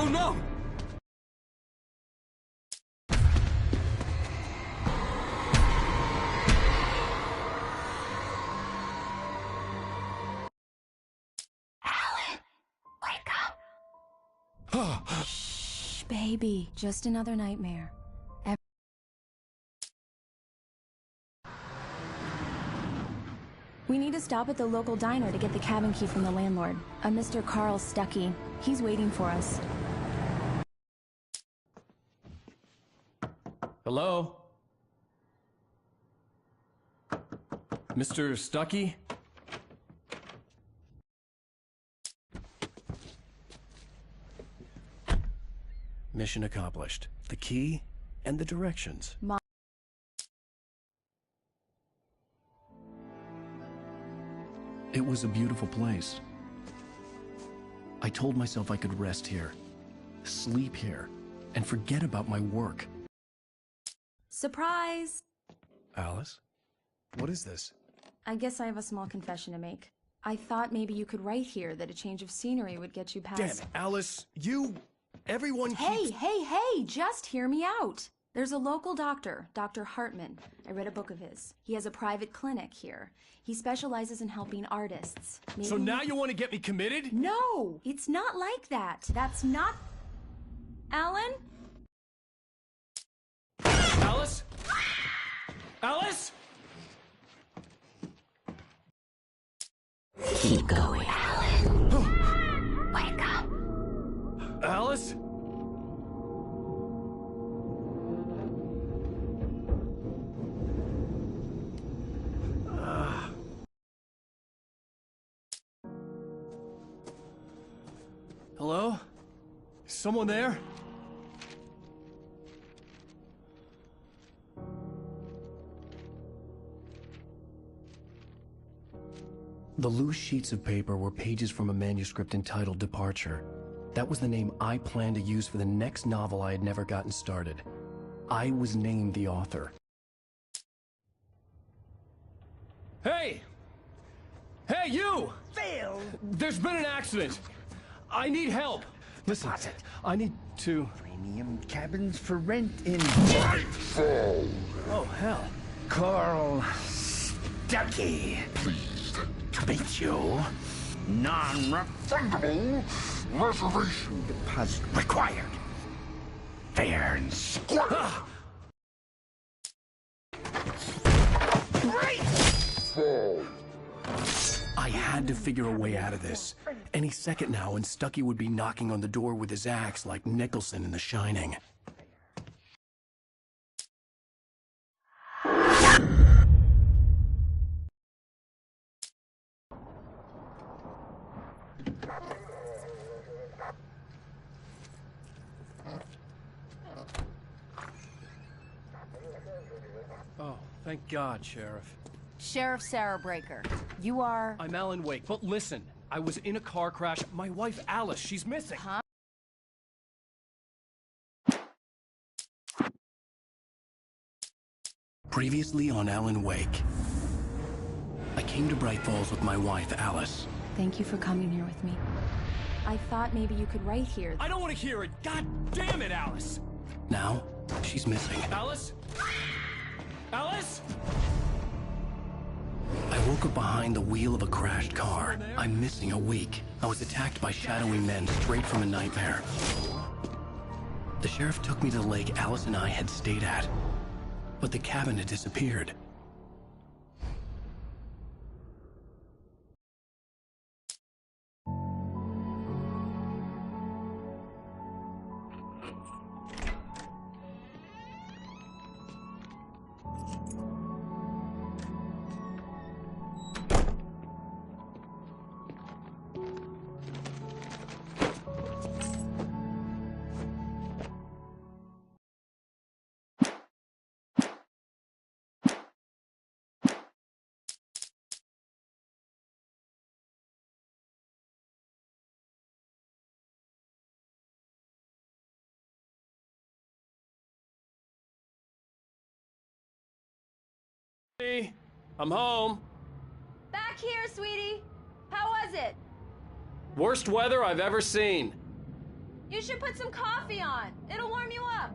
Oh no! Alan, wake up. Shh, baby. Just another nightmare. We need to stop at the local diner to get the cabin key from the landlord, a Mr. Carl Stuckey. He's waiting for us. Hello? Mr. Stuckey? Mission accomplished. The key and the directions. It was a beautiful place. I told myself I could rest here, sleep here, and forget about my work. Surprise! Alice? What is this? I guess I have a small confession to make. I thought maybe you could write here that a change of scenery would get you past— Damn it, Alice! Everyone keeps— Hey, just hear me out! There's a local doctor, Dr. Hartman. I read a book of his. He has a private clinic here. He specializes in helping artists. Maybe— So now you want to get me committed? No! It's not like that. That's not— Alan? Alice? Alice? Keep going, Alan. Wake up. Alice? Hello? Is someone there? The loose sheets of paper were pages from a manuscript entitled Departure. That was the name I planned to use for the next novel I had never gotten started. I was named the author. Hey! Hey, you! Phil! There's been an accident! I need help! Listen, I need to— Premium cabins for rent in Nightfall! Oh, hell. Carl Stuckey. Pleased To meet you. Non-refundable reservation deposit required. Fair and square. Great! fall. I had to figure a way out of this. Any second now, and Stuckey would be knocking on the door with his axe like Nicholson in The Shining. Oh, thank God, Sheriff. Sheriff Sarah Breaker, you are— I'm Alan Wake, but listen, I was in a car crash. My wife, Alice, she's missing. Huh? Previously on Alan Wake. I came to Bright Falls with my wife, Alice. Thank you for coming here with me. I thought maybe you could write here— I don't want to hear it! God damn it, Alice! Now, she's missing. Alice? Alice? I woke up behind the wheel of a crashed car. I'm missing a week. I was attacked by shadowy men straight from a nightmare. The sheriff took me to the lake Alice and I had stayed at, but the cabin had disappeared. Hey, I'm home. Back here, sweetie! How was it? Worst weather I've ever seen. You should put some coffee on. It'll warm you up.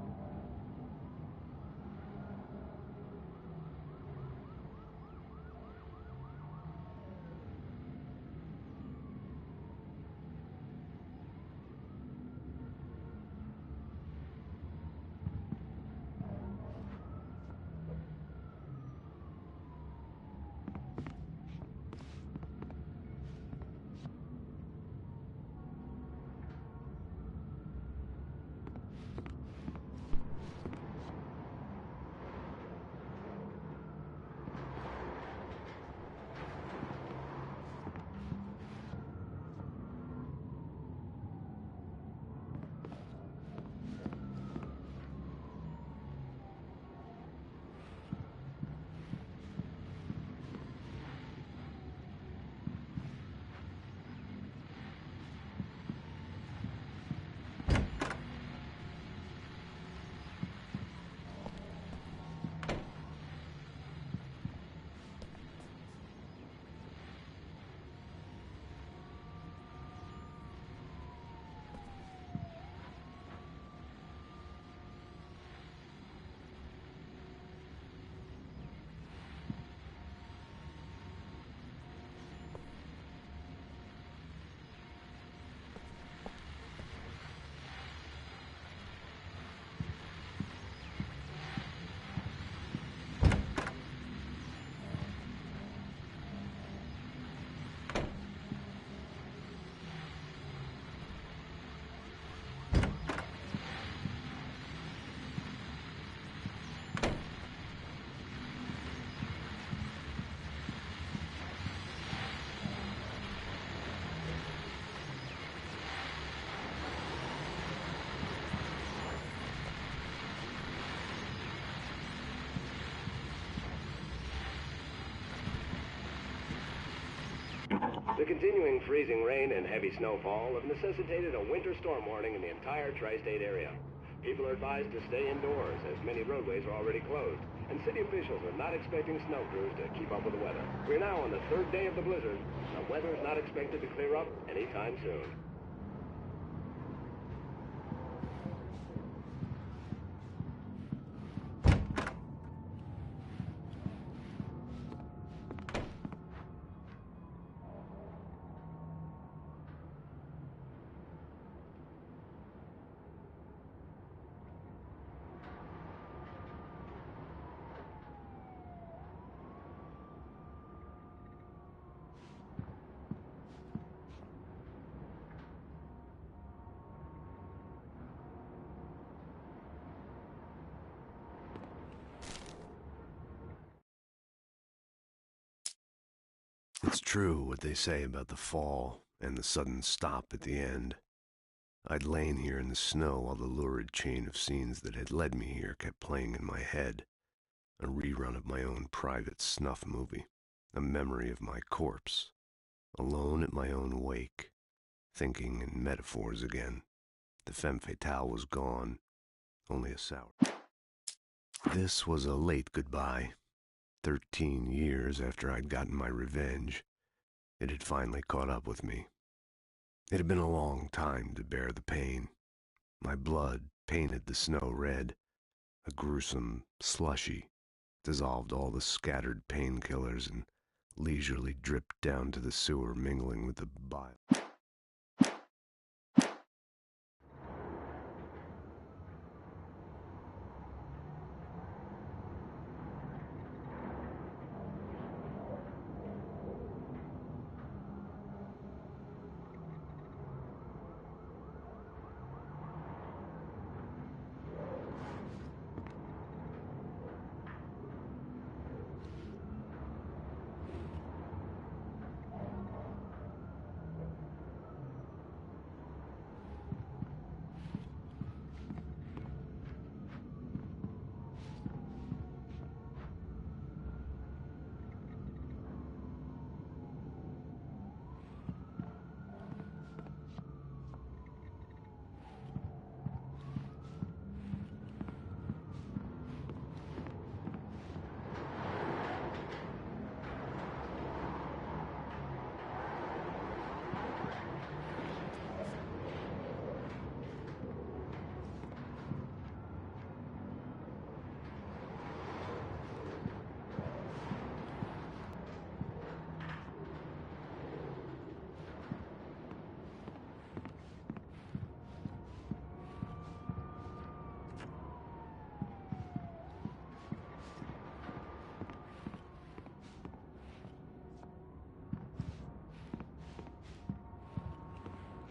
The continuing freezing rain and heavy snowfall have necessitated a winter storm warning in the entire tri-state area. People are advised to stay indoors, as many roadways are already closed, and city officials are not expecting snow crews to keep up with the weather. We're now on the third day of the blizzard. The weather is not expected to clear up anytime soon. It's true what they say about the fall and the sudden stop at the end. I'd lain here in the snow while the lurid chain of scenes that had led me here kept playing in my head. A rerun of my own private snuff movie, a memory of my corpse, alone at my own wake, thinking in metaphors again. The femme fatale was gone, only a sour. This was a late goodbye. 13 years after I'd gotten my revenge, it had finally caught up with me. It had been a long time to bear the pain. My blood painted the snow red. A gruesome slushy dissolved all the scattered painkillers and leisurely dripped down to the sewer, mingling with the bile.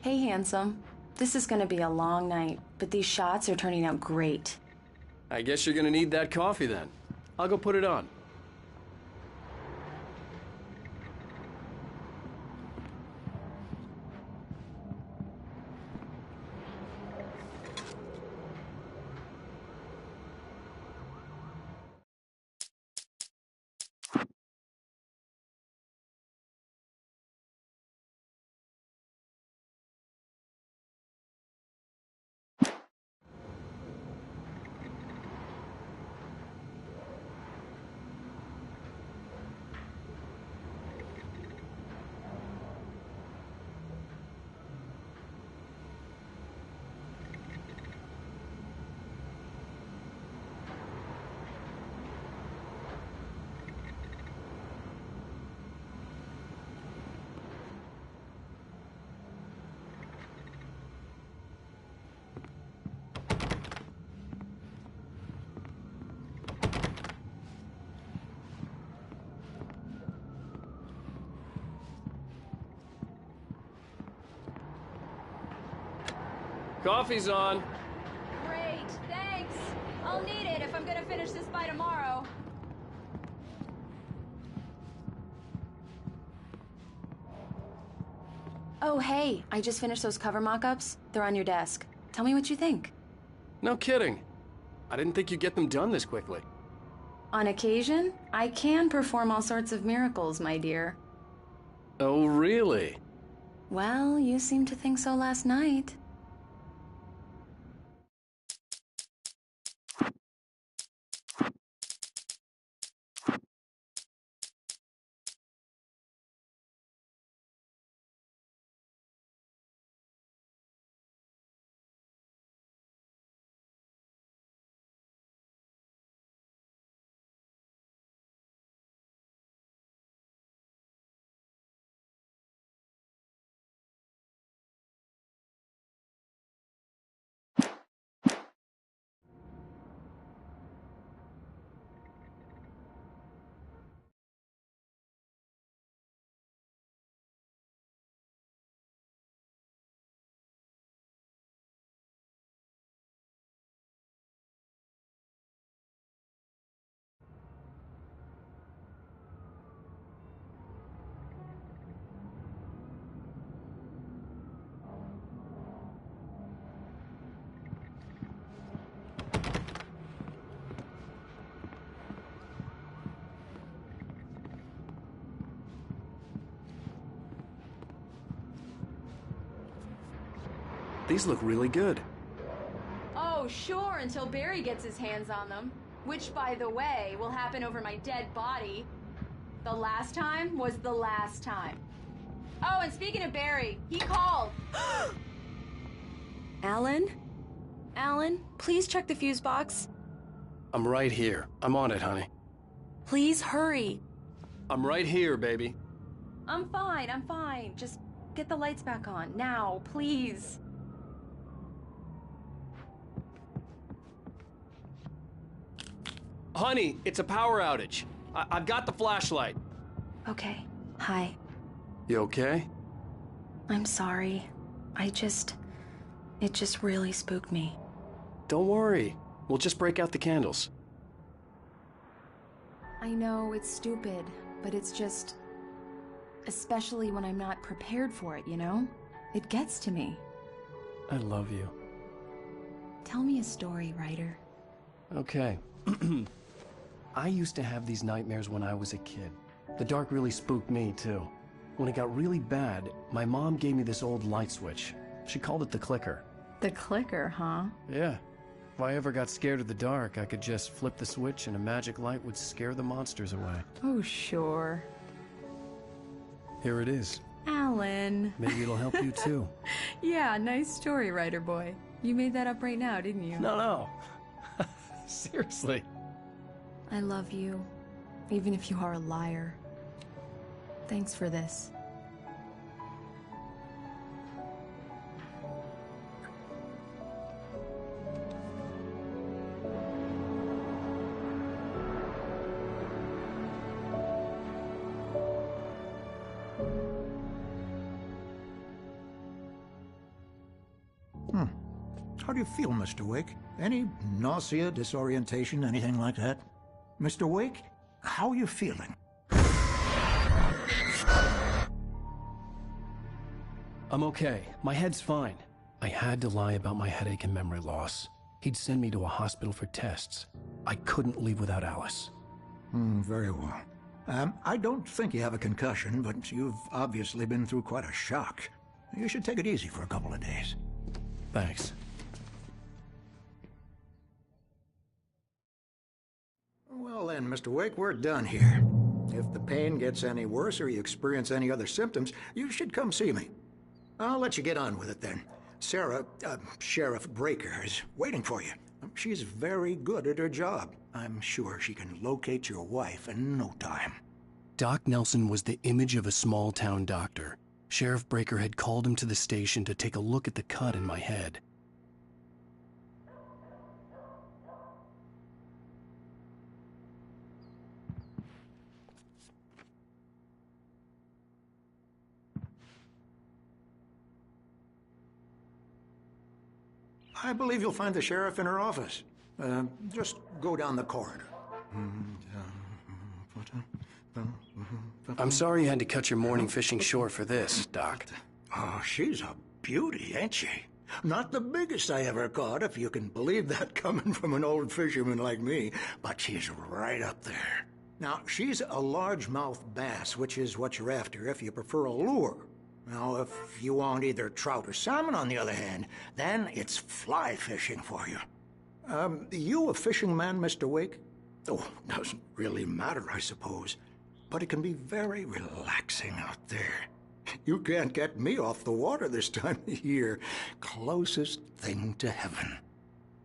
Hey, handsome. This is gonna be a long night, but these shots are turning out great. I guess you're gonna need that coffee then. I'll go put it on. Coffee's on. Great, thanks. I'll need it if I'm gonna finish this by tomorrow. Oh, hey, I just finished those cover mock-ups. They're on your desk. Tell me what you think. No kidding. I didn't think you'd get them done this quickly. On occasion, I can perform all sorts of miracles, my dear. Oh, really? Well, you seemed to think so last night. These look really good. Oh, sure, until Barry gets his hands on them. Which, by the way, will happen over my dead body. The last time was the last time. Oh, and speaking of Barry, he called. Alan? Alan, please check the fuse box. I'm right here. I'm on it, honey. Please hurry. I'm right here, baby. I'm fine, I'm fine. Just get the lights back on, now, please. Honey, it's a power outage. I've got the flashlight. Okay, hi. You okay? I'm sorry. It just really spooked me. Don't worry. We'll just break out the candles. I know it's stupid, but it's just... especially when I'm not prepared for it, you know? It gets to me. I love you. Tell me a story, writer. Okay. I used to have these nightmares when I was a kid. The dark really spooked me, too. When it got really bad, my mom gave me this old light switch. She called it the clicker. The clicker, huh? Yeah. If I ever got scared of the dark, I could just flip the switch and a magic light would scare the monsters away. Oh, sure. Here it is. Alan. Maybe it'll help you, too. Yeah, nice story, writer boy. You made that up right now, didn't you? No. Seriously. I love you, even if you are a liar. Thanks for this. How do you feel, Mr. Wake? Any nausea, disorientation, anything like that? Mr. Wake, how are you feeling? I'm okay. My head's fine. I had to lie about my headache and memory loss. He'd send me to a hospital for tests. I couldn't leave without Alice. Very well. I don't think you have a concussion, but you've obviously been through quite a shock. You should take it easy for a couple of days. Thanks. Well then, Mr. Wake, we're done here. If the pain gets any worse or you experience any other symptoms, you should come see me. I'll let you get on with it then. Sarah, Sheriff Breaker, is waiting for you. She's very good at her job. I'm sure she can locate your wife in no time. Doc Nelson was the image of a small-town doctor. Sheriff Breaker had called him to the station to take a look at the cut in my head. I believe you'll find the sheriff in her office. Just go down the corridor. I'm sorry you had to cut your morning fishing short for this, Doc. Oh, she's a beauty, ain't she? Not the biggest I ever caught, if you can believe that coming from an old fisherman like me, but she's right up there. Now, she's a largemouth bass, which is what you're after if you prefer a lure. Now, if you want either trout or salmon, on the other hand, then it's fly fishing for you. You a fishing man, Mr. Wake? Oh, doesn't really matter, I suppose. But it can be very relaxing out there. You can't get me off the water this time of year. Closest thing to heaven.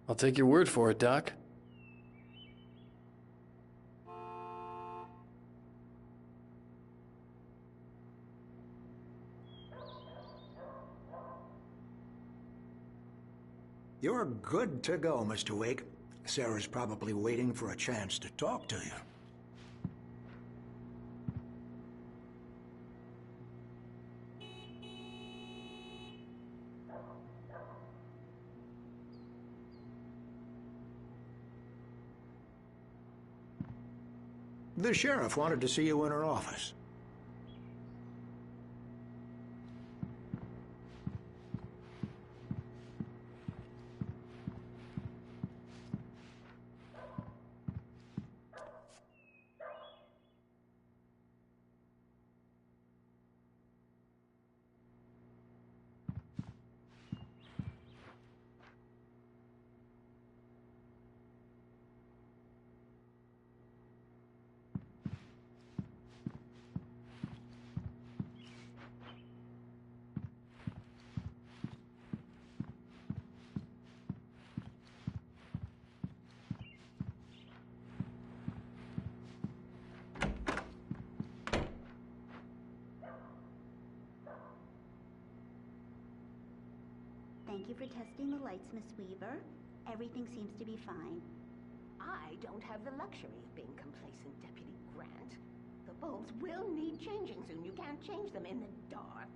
I'll take your word for it, Doc. You're good to go, Mr. Wake. Sarah's probably waiting for a chance to talk to you. The sheriff wanted to see you in her office. Thank you for testing the lights, Miss Weaver. Everything seems to be fine. I don't have the luxury of being complacent, Deputy Grant. The bulbs will need changing soon. You can't change them in the dark.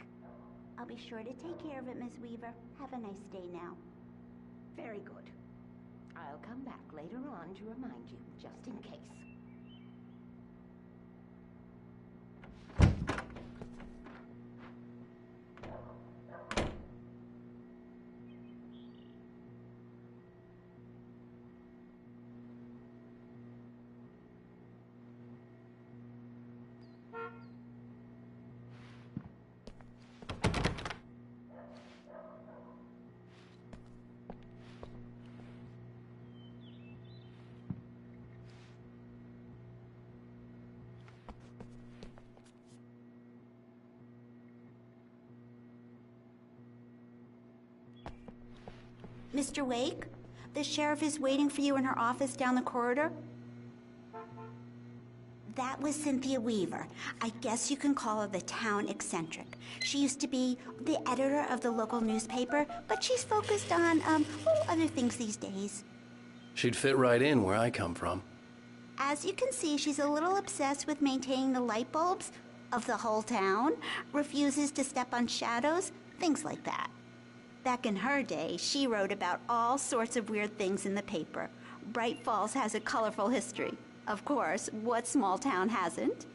I'll be sure to take care of it, Miss Weaver. Have a nice day now. Very good. I'll come back later on to remind you, just in case. Mr. Wake, the sheriff is waiting for you in her office down the corridor. That was Cynthia Weaver. I guess you can call her the town eccentric. She used to be the editor of the local newspaper, but she's focused on, other things these days. She'd fit right in where I come from. As you can see, she's a little obsessed with maintaining the light bulbs of the whole town, refuses to step on shadows, things like that. Back in her day, she wrote about all sorts of weird things in the paper. Bright Falls has a colorful history. Of course, what small town hasn't?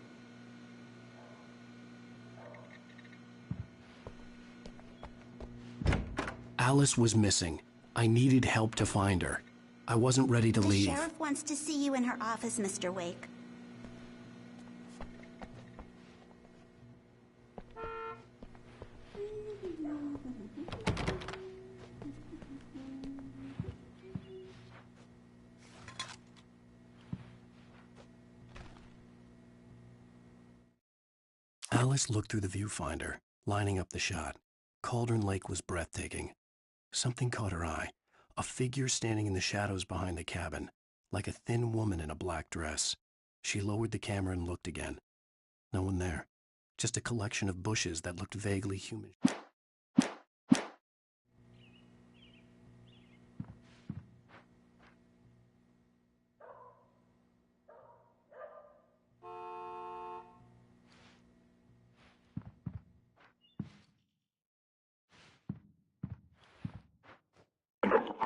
Alice was missing. I needed help to find her. I wasn't ready to leave. The sheriff wants to see you in her office, Mr. Wake. Alice looked through the viewfinder, lining up the shot. Cauldron Lake was breathtaking. Something caught her eye. A figure standing in the shadows behind the cabin, like a thin woman in a black dress. She lowered the camera and looked again. No one there. Just a collection of bushes that looked vaguely human.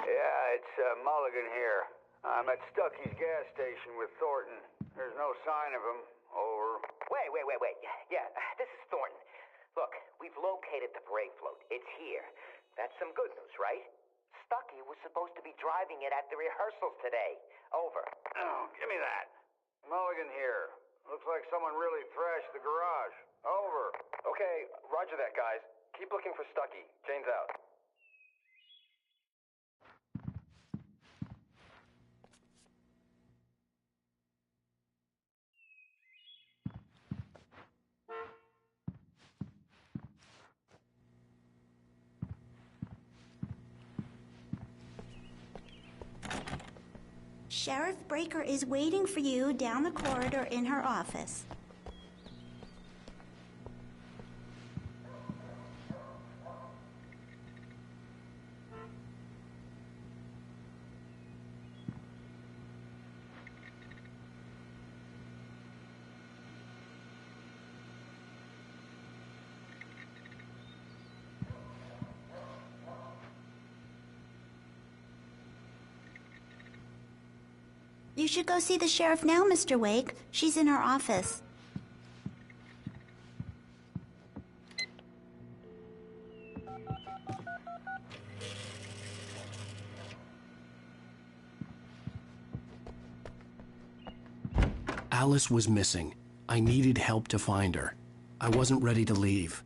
Yeah, it's Mulligan here. I'm at Stucky's gas station with Thornton. There's no sign of him. Over. Wait. Yeah, this is Thornton. Look, we've located the parade float. It's here. That's some good news, right? Stucky was supposed to be driving it at the rehearsals today. Over. Oh, give me that. Mulligan here. Looks like someone really thrashed the garage. Over. Okay, roger that, guys. Keep looking for Stucky. Jane's out. Sheriff Breaker is waiting for you down the corridor in her office. You should go see the sheriff now, Mr. Wake. She's in her office. Alice was missing. I needed help to find her. I wasn't ready to leave.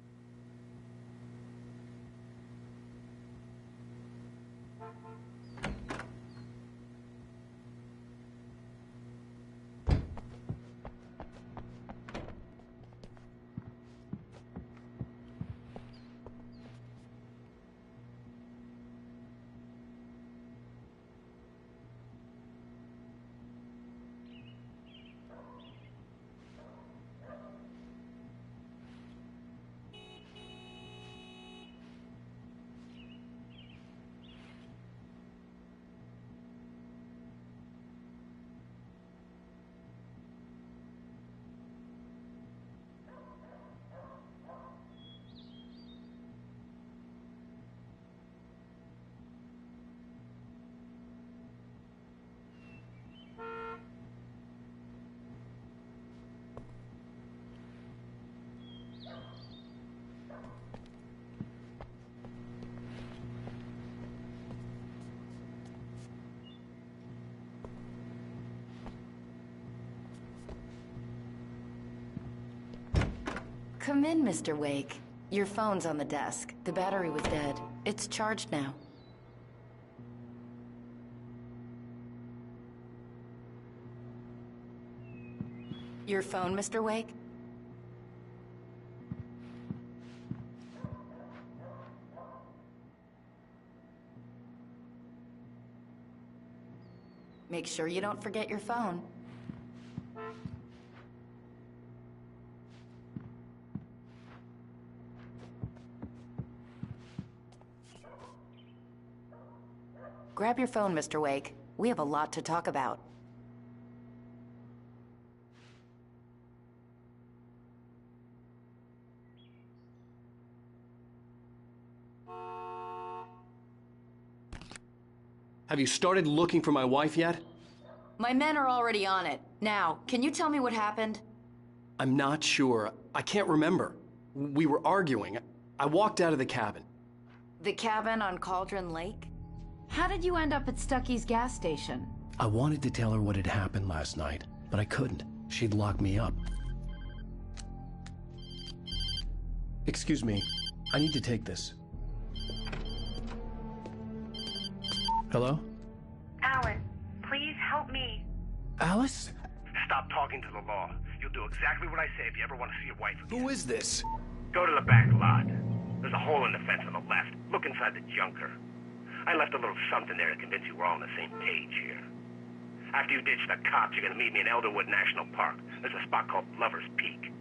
Come in, Mr. Wake. Your phone's on the desk. The battery was dead. It's charged now. Your phone, Mr. Wake? Make sure you don't forget your phone. Grab your phone, Mr. Wake. We have a lot to talk about. Have you started looking for my wife yet? My men are already on it. Now, can you tell me what happened? I'm not sure. I can't remember. We were arguing. I walked out of the cabin. The cabin on Cauldron Lake? How did you end up at Stucky's gas station? I wanted to tell her what had happened last night, but I couldn't. She'd lock me up. Excuse me. I need to take this. Hello? Alan, please help me. Alice? Stop talking to the law. You'll do exactly what I say if you ever want to see your wife again. Who is this? Go to the back lot. There's a hole in the fence on the left. Look inside the junker. I left a little something there to convince you we're all on the same page here. After you ditch the cops, you're gonna meet me in Elderwood National Park. There's a spot called Lover's Peak.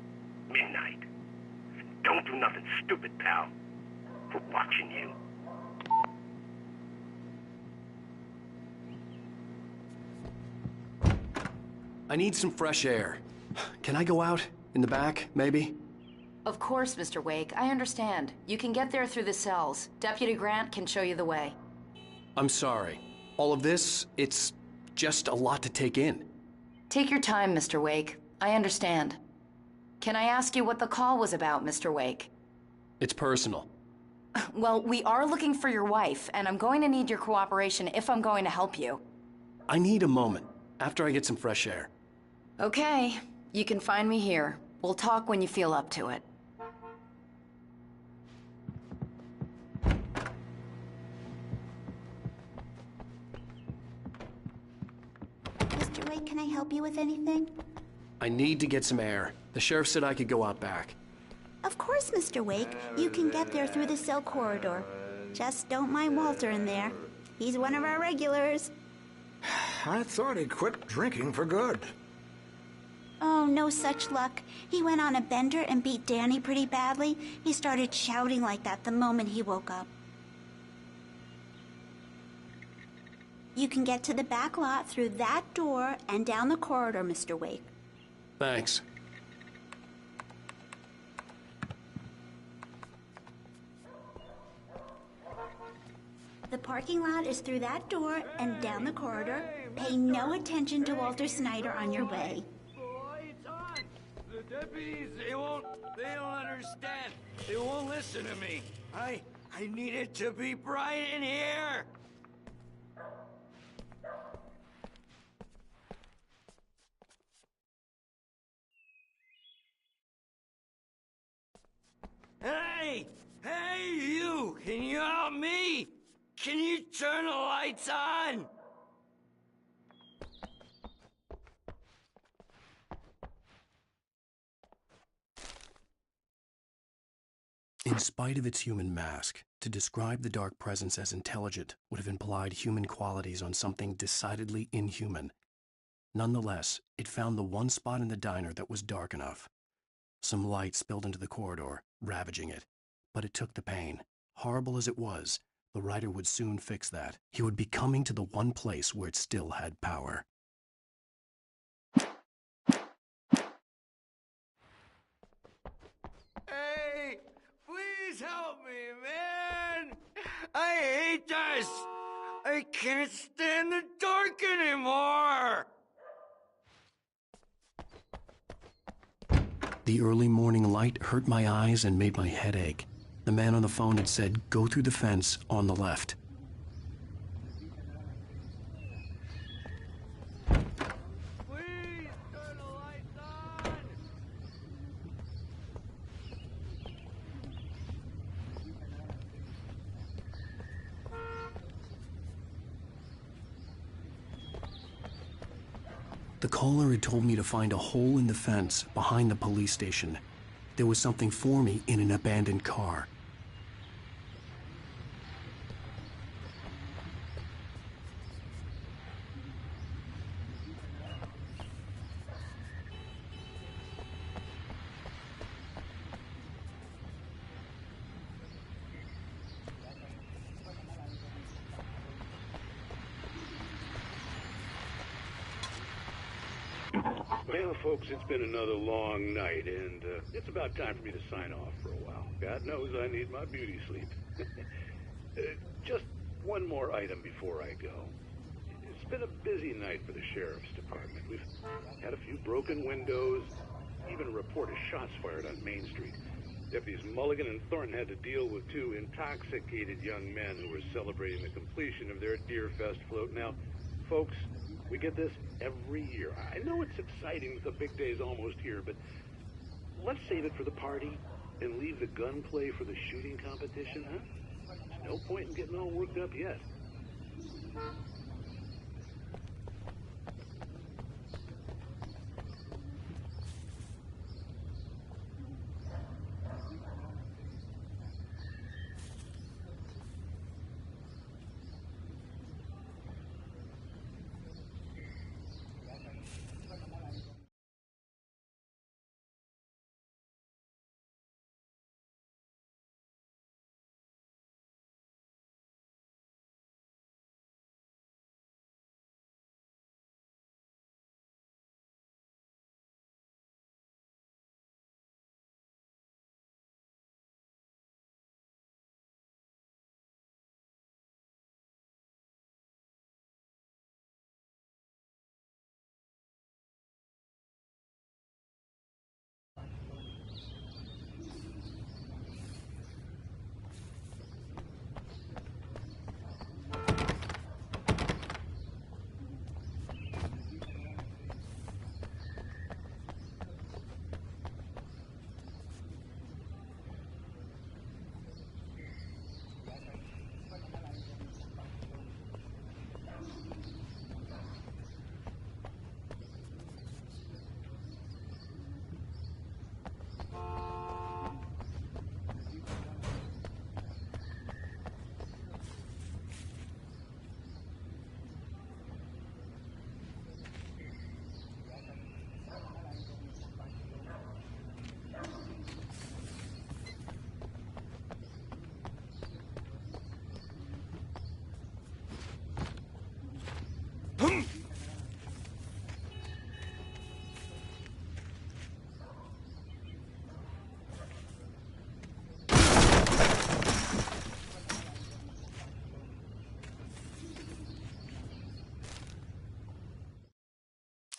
Midnight. Don't do nothing stupid, pal. We're watching you. I need some fresh air. Can I go out? In the back, maybe? Of course, Mr. Wake. I understand. You can get there through the cells. Deputy Grant can show you the way. I'm sorry. All of this, it's just a lot to take in. Take your time, Mr. Wake. I understand. Can I ask you what the call was about, Mr. Wake? It's personal. Well, we are looking for your wife, and I'm going to need your cooperation if I'm going to help you. I need a moment, after I get some fresh air. Okay. You can find me here. We'll talk when you feel up to it. Mr. Wake, can I help you with anything? I need to get some air. The sheriff said I could go out back. Of course, Mr. Wake. You can get there through the cell corridor. Just don't mind Walter in there. He's one of our regulars. I thought he quit drinking for good. Oh, no such luck. He went on a bender and beat Danny pretty badly. He started shouting like that the moment he woke up. You can get to the back lot through that door and down the corridor, Mr. Wake. Thanks. The parking lot is through that door and down the corridor. Pay no attention to Walter Snyder on your way. The deputies, they don't understand. They won't listen to me. I need it to be bright in here. Hey, you, can you help me? Can you turn the lights on? In spite of its human mask, to describe the dark presence as intelligent would have implied human qualities on something decidedly inhuman. Nonetheless, it found the one spot in the diner that was dark enough. Some light spilled into the corridor, ravaging it. But it took the pain. Horrible as it was, the writer would soon fix that. He would be coming to the one place where it still had power. Hey, please help me, man! I hate this! I can't stand the dark anymore! The early morning light hurt my eyes and made my head ache. The man on the phone had said, "Go through the fence on the left." Please turn the lights on! The caller had told me to find a hole in the fence behind the police station. There was something for me in an abandoned car. Well, folks, it's been another long night, and it's about time for me to sign off for a while. God knows I need my beauty sleep. Just one one more item before I go. It's been a busy night for the sheriff's department. We've had a few broken windows, even a report of shots fired on Main Street. Deputies Mulligan and Thornton had to deal with two intoxicated young men who were celebrating the completion of their Deer Fest float. Now, folks, we get this every year. I know it's exciting that the big day's almost here, but let's save it for the party and leave the gunplay for the shooting competition, huh? There's no point in getting all worked up yet.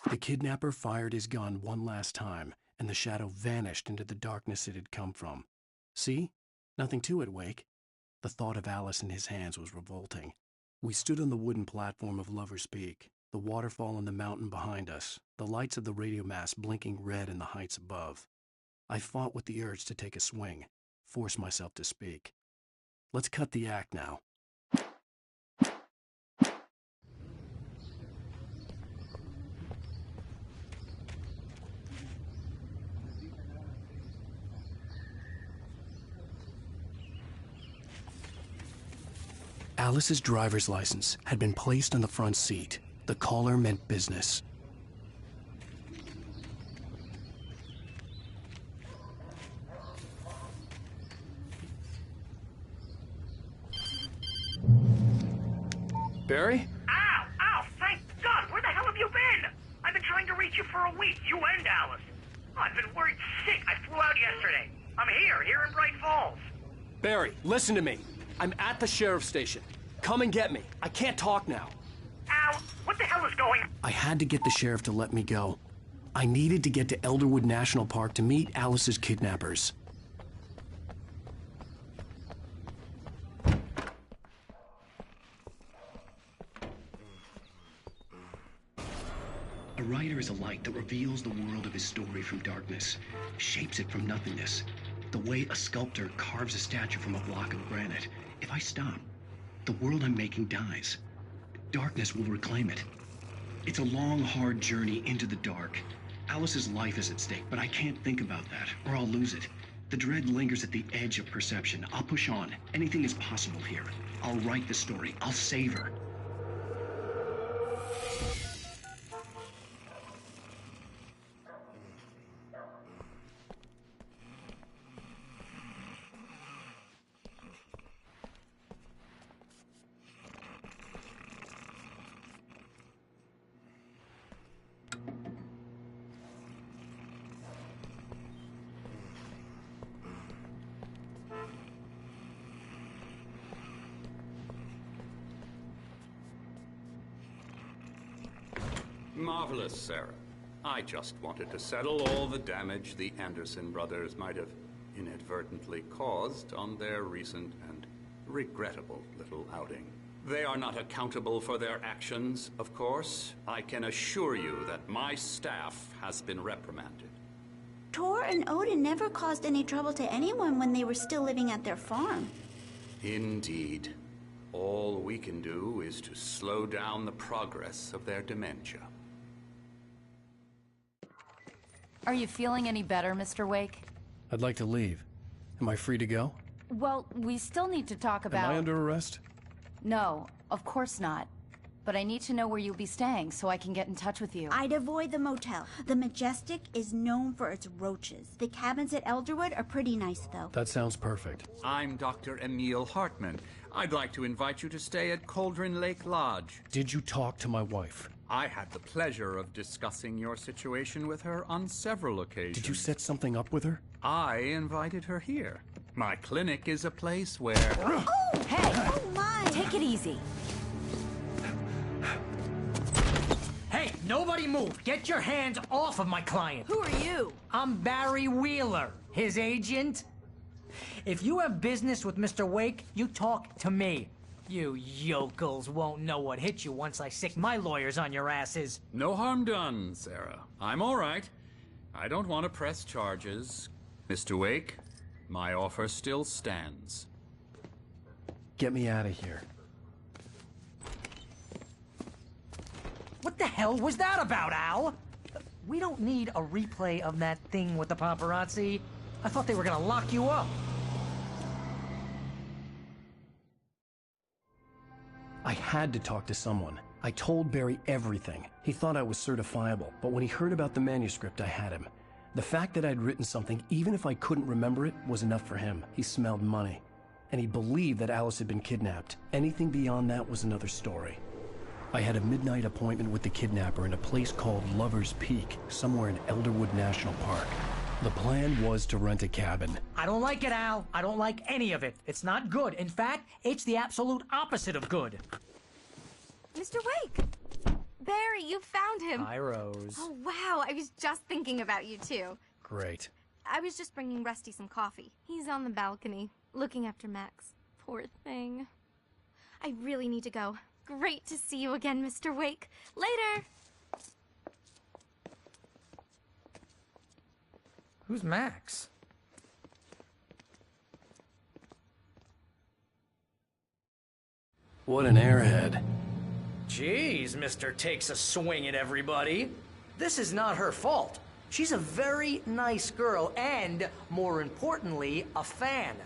The kidnapper fired his gun one last time, and the shadow vanished into the darkness it had come from. See? Nothing to it, Wake. The thought of Alice in his hands was revolting. We stood on the wooden platform of Lover's Peak, the waterfall and the mountain behind us, the lights of the radio mast blinking red in the heights above. I fought with the urge to take a swing, force myself to speak. Let's cut the act now. Alice's driver's license had been placed on the front seat. The caller meant business. Barry? Ow! Thank God! Where the hell have you been? I've been trying to reach you for a week, you and Alice. Oh, I've been worried sick. I flew out yesterday. I'm here in Bright Falls. Barry, listen to me. I'm at the sheriff's station. Come and get me. I can't talk now. Ow! What the hell is going on? I had to get the sheriff to let me go. I needed to get to Elderwood National Park to meet Alice's kidnappers. A writer is a light that reveals the world of his story from darkness, shapes it from nothingness. The way a sculptor carves a statue from a block of granite. If I stop, the world I'm making dies. Darkness will reclaim it. It's a long, hard journey into the dark. Alice's life is at stake, but I can't think about that, or I'll lose it. The dread lingers at the edge of perception. I'll push on. Anything is possible here. I'll write the story. I'll save her. Marvelous, Sarah. I just wanted to settle all the damage the Anderson brothers might have inadvertently caused on their recent and regrettable little outing. They are not accountable for their actions, of course. I can assure you that my staff has been reprimanded. Tor and Odin never caused any trouble to anyone when they were still living at their farm. Indeed. All we can do is to slow down the progress of their dementia. Are you feeling any better, Mr. Wake? I'd like to leave. Am I free to go? Well, we still need to talk about... Am I under arrest? No, of course not. But I need to know where you'll be staying so I can get in touch with you. I'd avoid the motel. The Majestic is known for its roaches. The cabins at Elderwood are pretty nice, though. That sounds perfect. I'm Dr. Emil Hartman. I'd like to invite you to stay at Cauldron Lake Lodge. Did you talk to my wife? I had the pleasure of discussing your situation with her on several occasions. Did you set something up with her? I invited her here. My clinic is a place where... Oh! Hey! Oh, my! Take it easy. Hey, nobody move! Get your hands off of my client! Who are you? I'm Barry Wheeler, his agent. If you have business with Mr. Wake, you talk to me. You yokels won't know what hit you once I sick my lawyers on your asses. No harm done, Sarah. I'm all right. I don't want to press charges. Mr. Wake, my offer still stands. Get me out of here. What the hell was that about, Al? We don't need a replay of that thing with the paparazzi. I thought they were gonna lock you up. I had to talk to someone. I told Barry everything. He thought I was certifiable, but when he heard about the manuscript, I had him. The fact that I'd written something, even if I couldn't remember it, was enough for him. He smelled money. And he believed that Alice had been kidnapped. Anything beyond that was another story. I had a midnight appointment with the kidnapper in a place called Lover's Peak, somewhere in Elderwood National Park. The plan was to rent a cabin. I don't like it, Al. I don't like any of it. It's not good. In fact, it's the absolute opposite of good. Mr. Wake! Barry, you found him. Hi, Rose. Oh, wow. I was just thinking about you, too. Great. I was just bringing Rusty some coffee. He's on the balcony, looking after Max. Poor thing. I really need to go. Great to see you again, Mr. Wake. Later! Who's Max? What an airhead. Jeez, Mr. Takes a swing at everybody. This is not her fault. She's a very nice girl and, more importantly, a fan.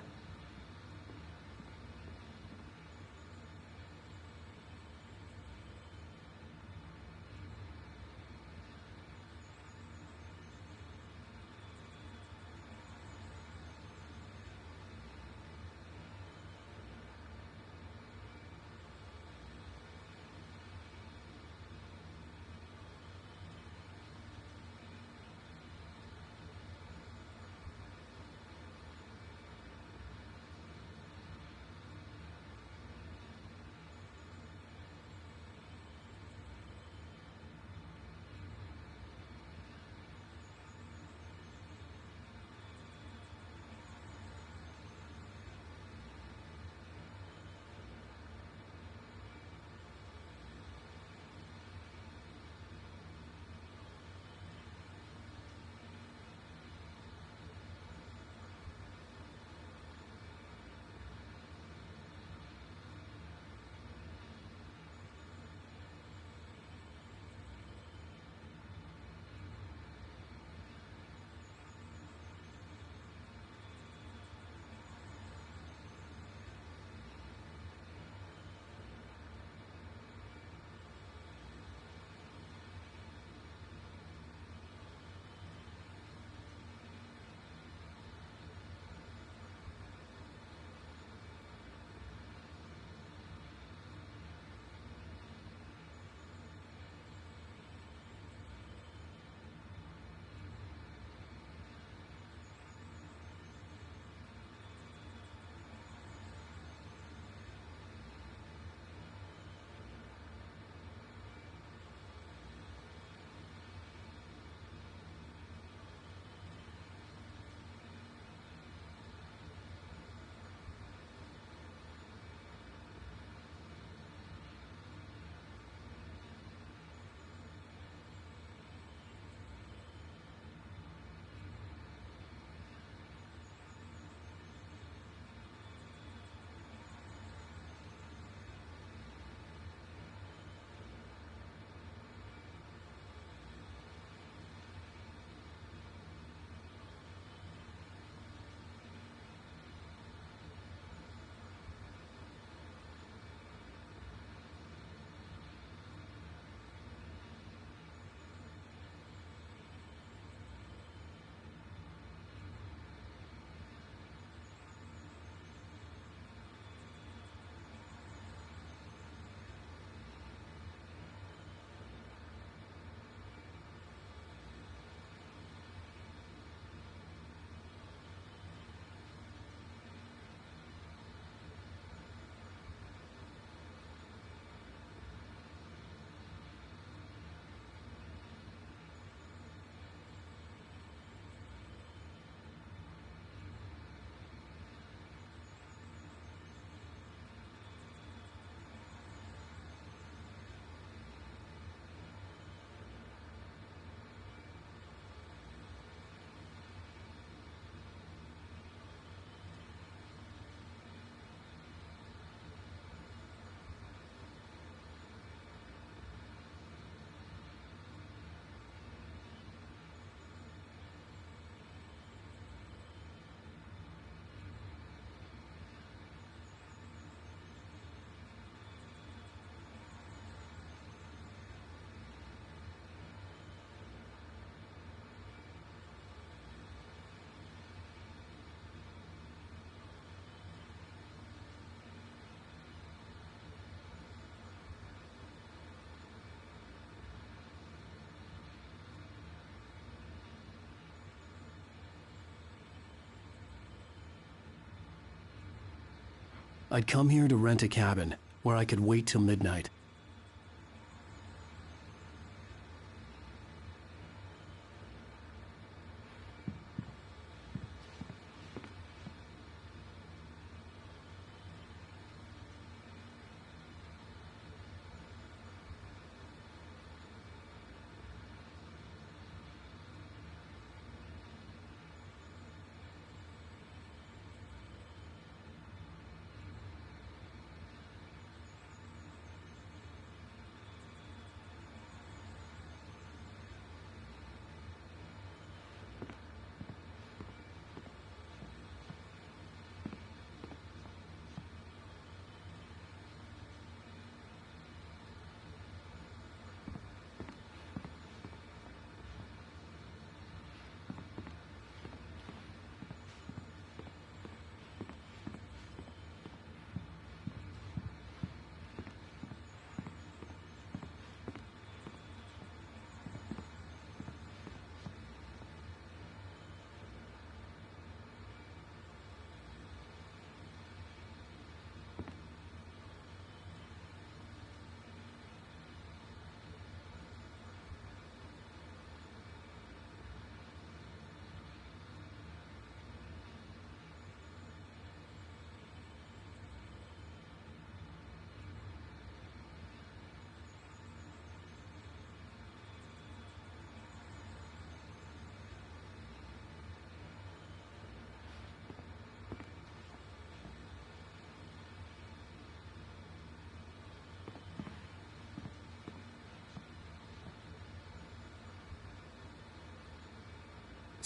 I'd come here to rent a cabin where I could wait till midnight.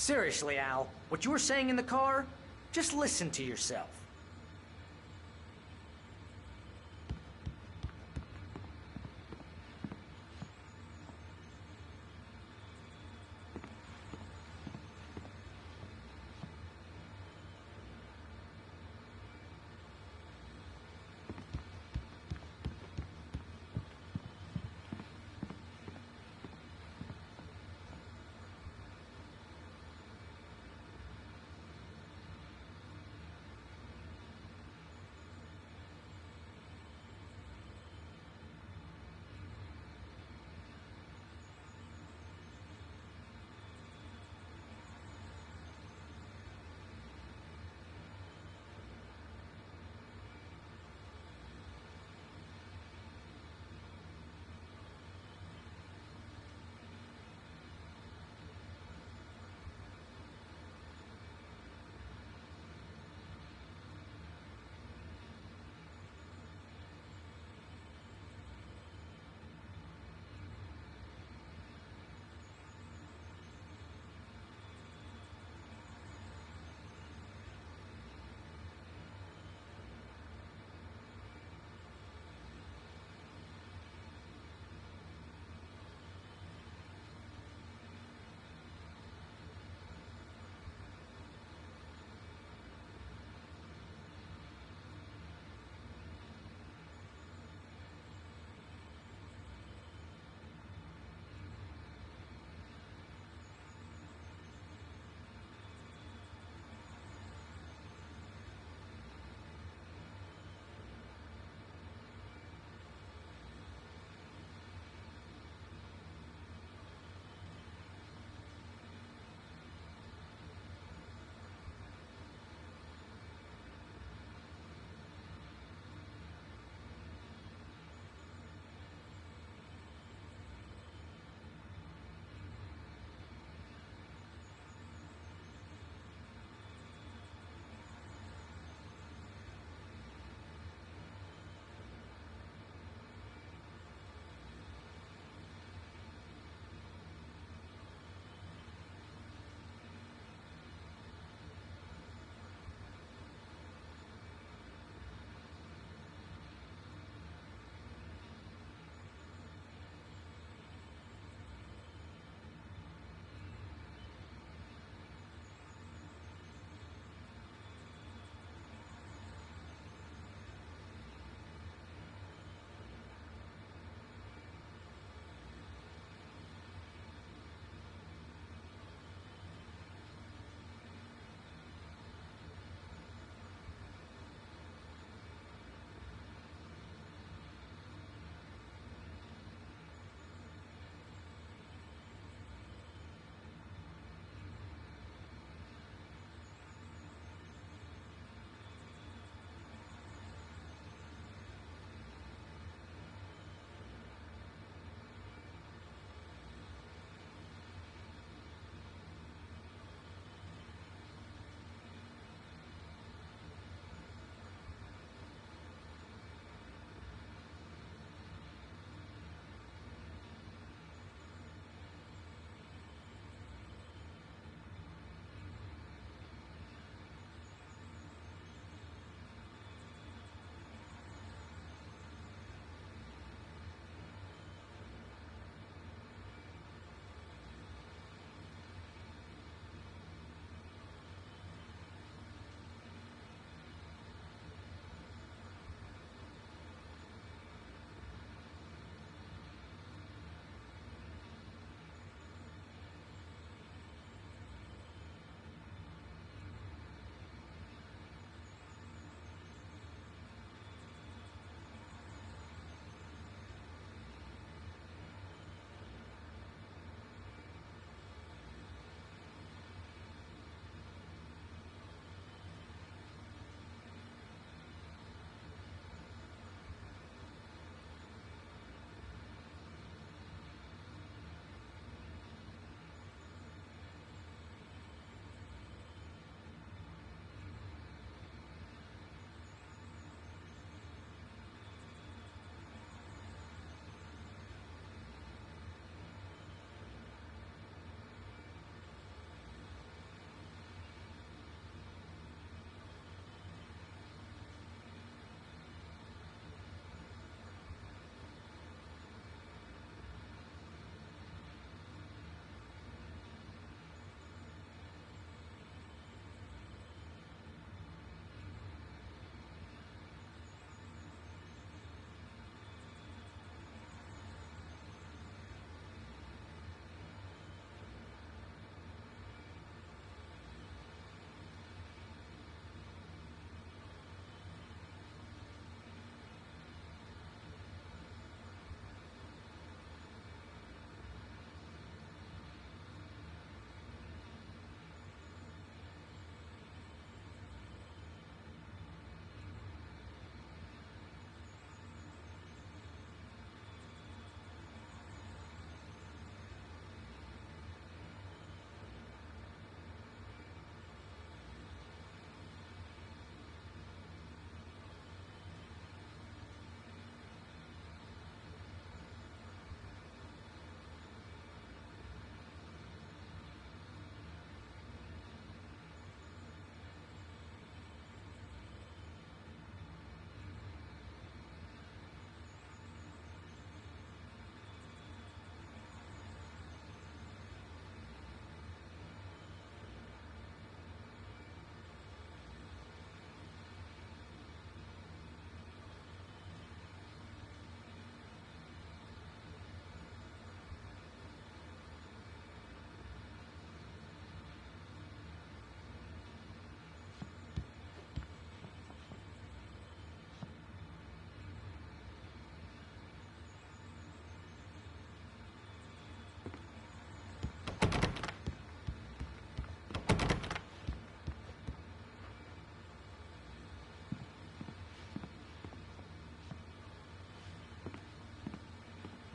Seriously, Al, what you were saying in the car, just listen to yourself.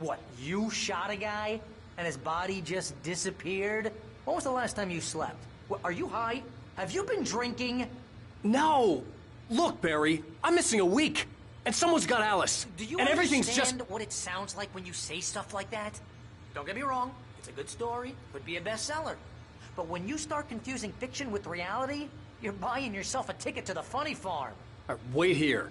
What, you shot a guy and his body just disappeared? When was the last time you slept? What, are you high? Have you been drinking? No! Look, Barry, I'm missing a week, and someone's got Alice. Do you and everything's understand just... what it sounds like when you say stuff like that? Don't get me wrong, it's a good story, could be a bestseller. But when you start confusing fiction with reality, you're buying yourself a ticket to the funny farm. All right, wait here.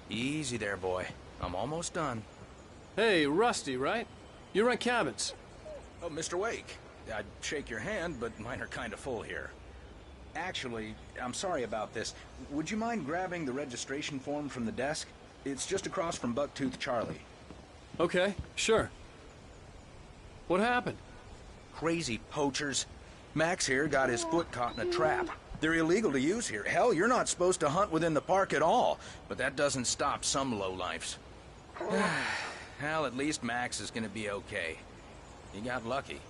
Easy there, boy. I'm almost done. Hey, Rusty, right? You rent cabins. Oh, Mr. Wake. I'd shake your hand, but mine are kind of full here. Actually, I'm sorry about this. Would you mind grabbing the registration form from the desk? It's just across from Bucktooth Charlie. Okay, sure. What happened? Crazy poachers. Max here got his foot caught in a trap. They're illegal to use here. Hell, you're not supposed to hunt within the park at all. But that doesn't stop some lowlifes. Well, at least Max is gonna be okay. He got lucky.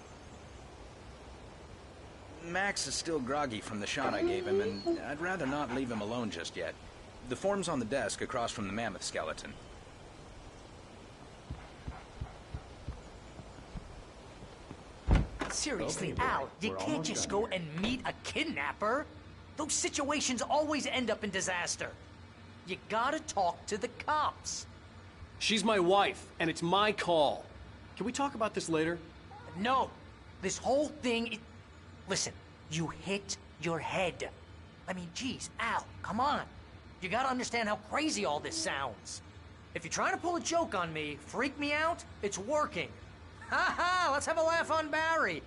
Max is still groggy from the shot I gave him, and I'd rather not leave him alone just yet. The form's on the desk across from the mammoth skeleton. Seriously, Al, you can't just go and meet a kidnapper. Those situations always end up in disaster. You gotta talk to the cops. She's my wife, and it's my call. Can we talk about this later? No. This whole thing... Listen, you hit your head. I mean, geez, Al, come on. You gotta understand how crazy all this sounds. If you're trying to pull a joke on me, freak me out, it's working. Ha ha, let's have a laugh on Barry.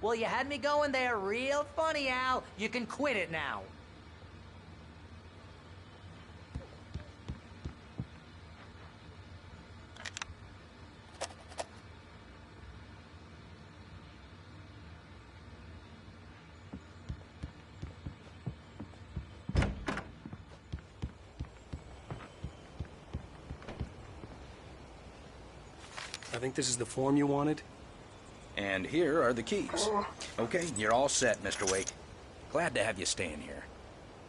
Well, you had me going there real funny, Al. You can quit it now. I think this is the form you wanted. And here are the keys. Okay, you're all set, Mr. Wake. Glad to have you staying here.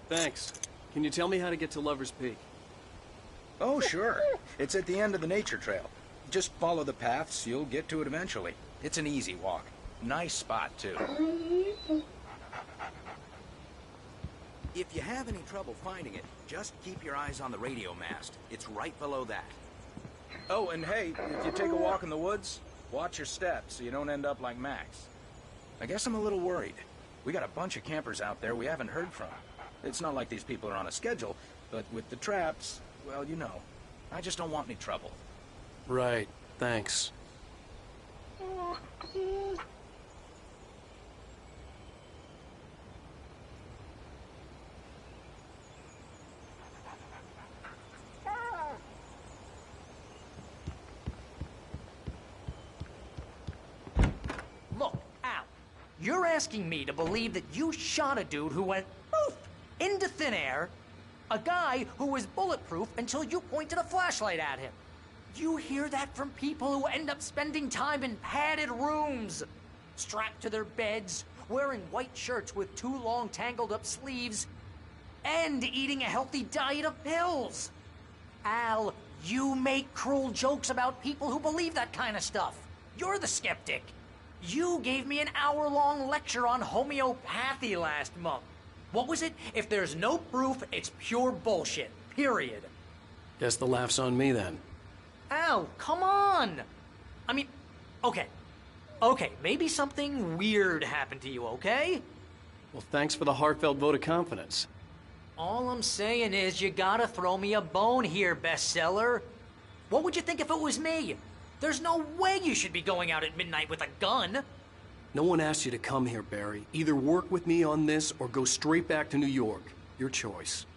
Thanks. Can you tell me how to get to Lover's Peak? Oh, sure. It's at the end of the nature trail. Just follow the paths, you'll get to it eventually. It's an easy walk. Nice spot, too. If you have any trouble finding it, just keep your eyes on the radio mast. It's right below that. Oh, and hey, if you take a walk in the woods, watch your steps so you don't end up like Max. I guess I'm a little worried. We got a bunch of campers out there we haven't heard from. It's not like these people are on a schedule, but with the traps, well, you know. I just don't want any trouble. Right. Thanks. Look, Al, you're asking me to believe that you shot a dude who went poof into thin air, a guy who was bulletproof until you pointed a flashlight at him. You hear that from people who end up spending time in padded rooms, strapped to their beds, wearing white shirts with too long tangled up sleeves, and eating a healthy diet of pills. Al, you make cruel jokes about people who believe that kind of stuff. You're the skeptic. You gave me an hour-long lecture on homeopathy last month. What was it? If there's no proof, it's pure bullshit. Period. Guess the laugh's on me then. Al, come on! I mean, okay, maybe something weird happened to you, okay? Well, thanks for the heartfelt vote of confidence. All I'm saying is you gotta throw me a bone here, bestseller. What would you think if it was me? There's no way you should be going out at midnight with a gun. No one asked you to come here, Barry. Either work with me on this or go straight back to New York. Your choice.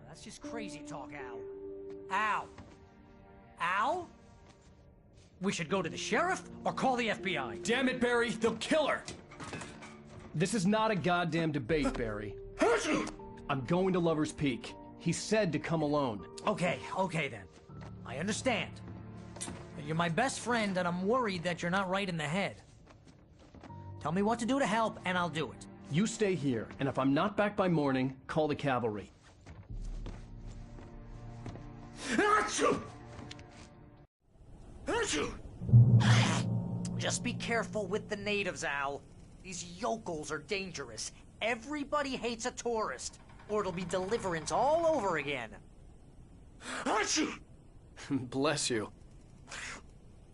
That's just crazy talk, Al. Al? Al? We should go to the sheriff or call the FBI. Damn it, Barry, they'll kill her! This is not a goddamn debate, Barry. I'm going to Lover's Peak. He said to come alone. Okay then. I understand. You're my best friend and I'm worried that you're not right in the head. Tell me what to do to help and I'll do it. You stay here, and if I'm not back by morning, call the cavalry. Just be careful with the natives, Al. These yokels are dangerous. Everybody hates a tourist, or it'll be Deliverance all over again. Bless you.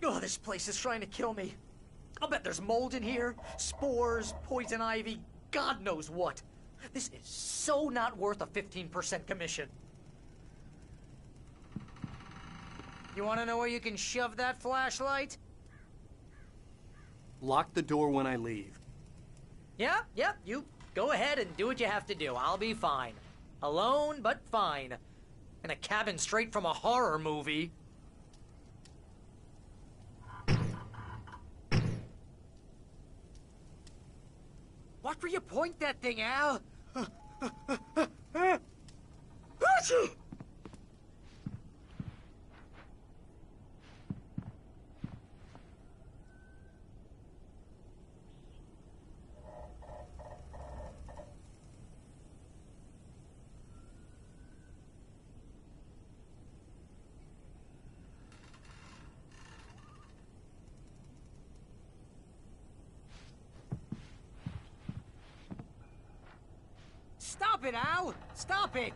Oh, this place is trying to kill me. I'll bet there's mold in here, spores, poison ivy, God knows what. This is so not worth a 15% commission. You want to know where you can shove that flashlight? Lock the door when I leave. Yeah, you go ahead and do what you have to do. I'll be fine. Alone, but fine. In a cabin straight from a horror movie. Watch where you point that thing, Al. Stop it, Al! Stop it!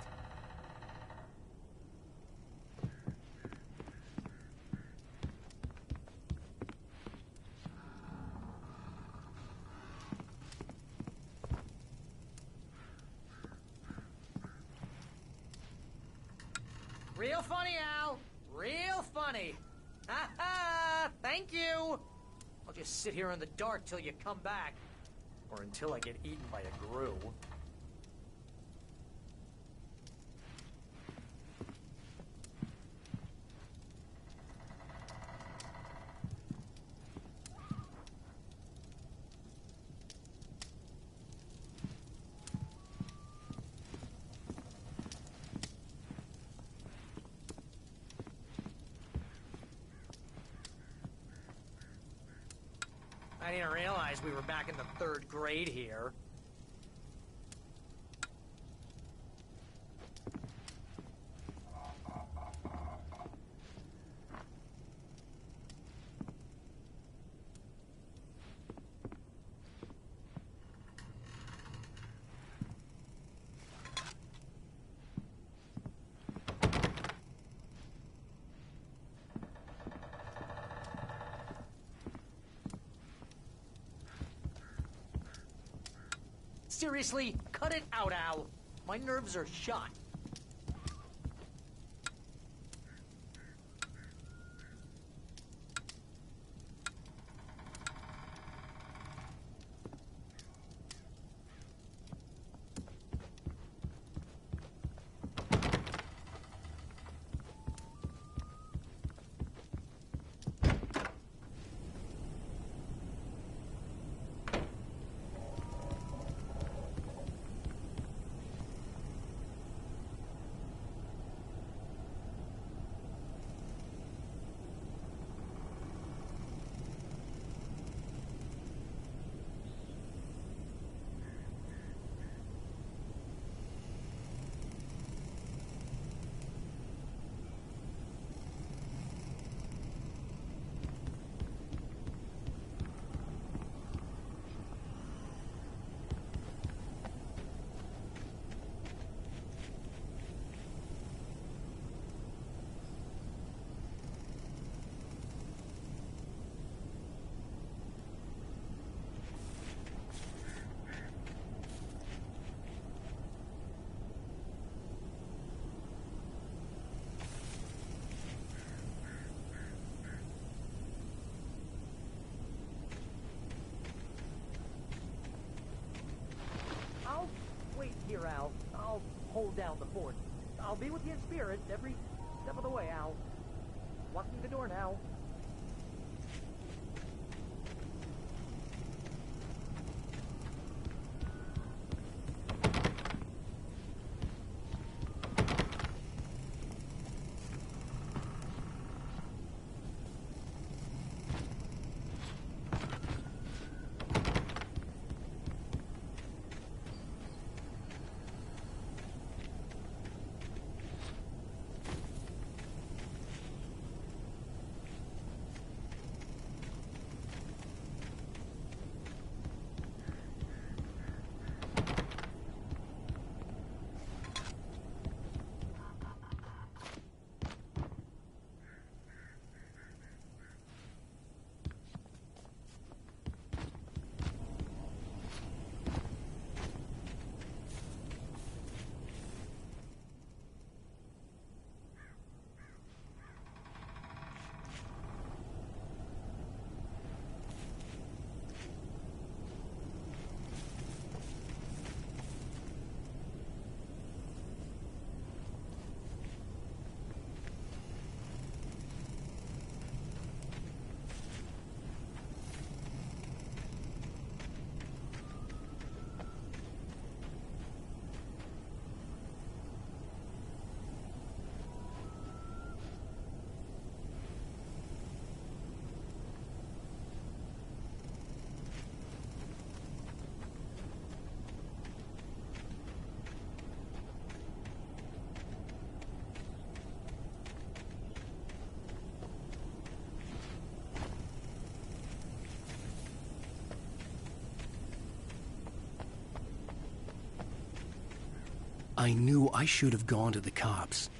Real funny, Al. Real funny. Ha ha! Thank you! I'll just sit here in the dark till you come back. Or until I get eaten by a grue. I didn't realize we were back in the 3rd grade here. Seriously, cut it out, Al. My nerves are shot. Here, Al. I'll hold down the fort. I'll be with you in spirit every step of the way, Al. Locking the door now. I knew I should have gone to the cops.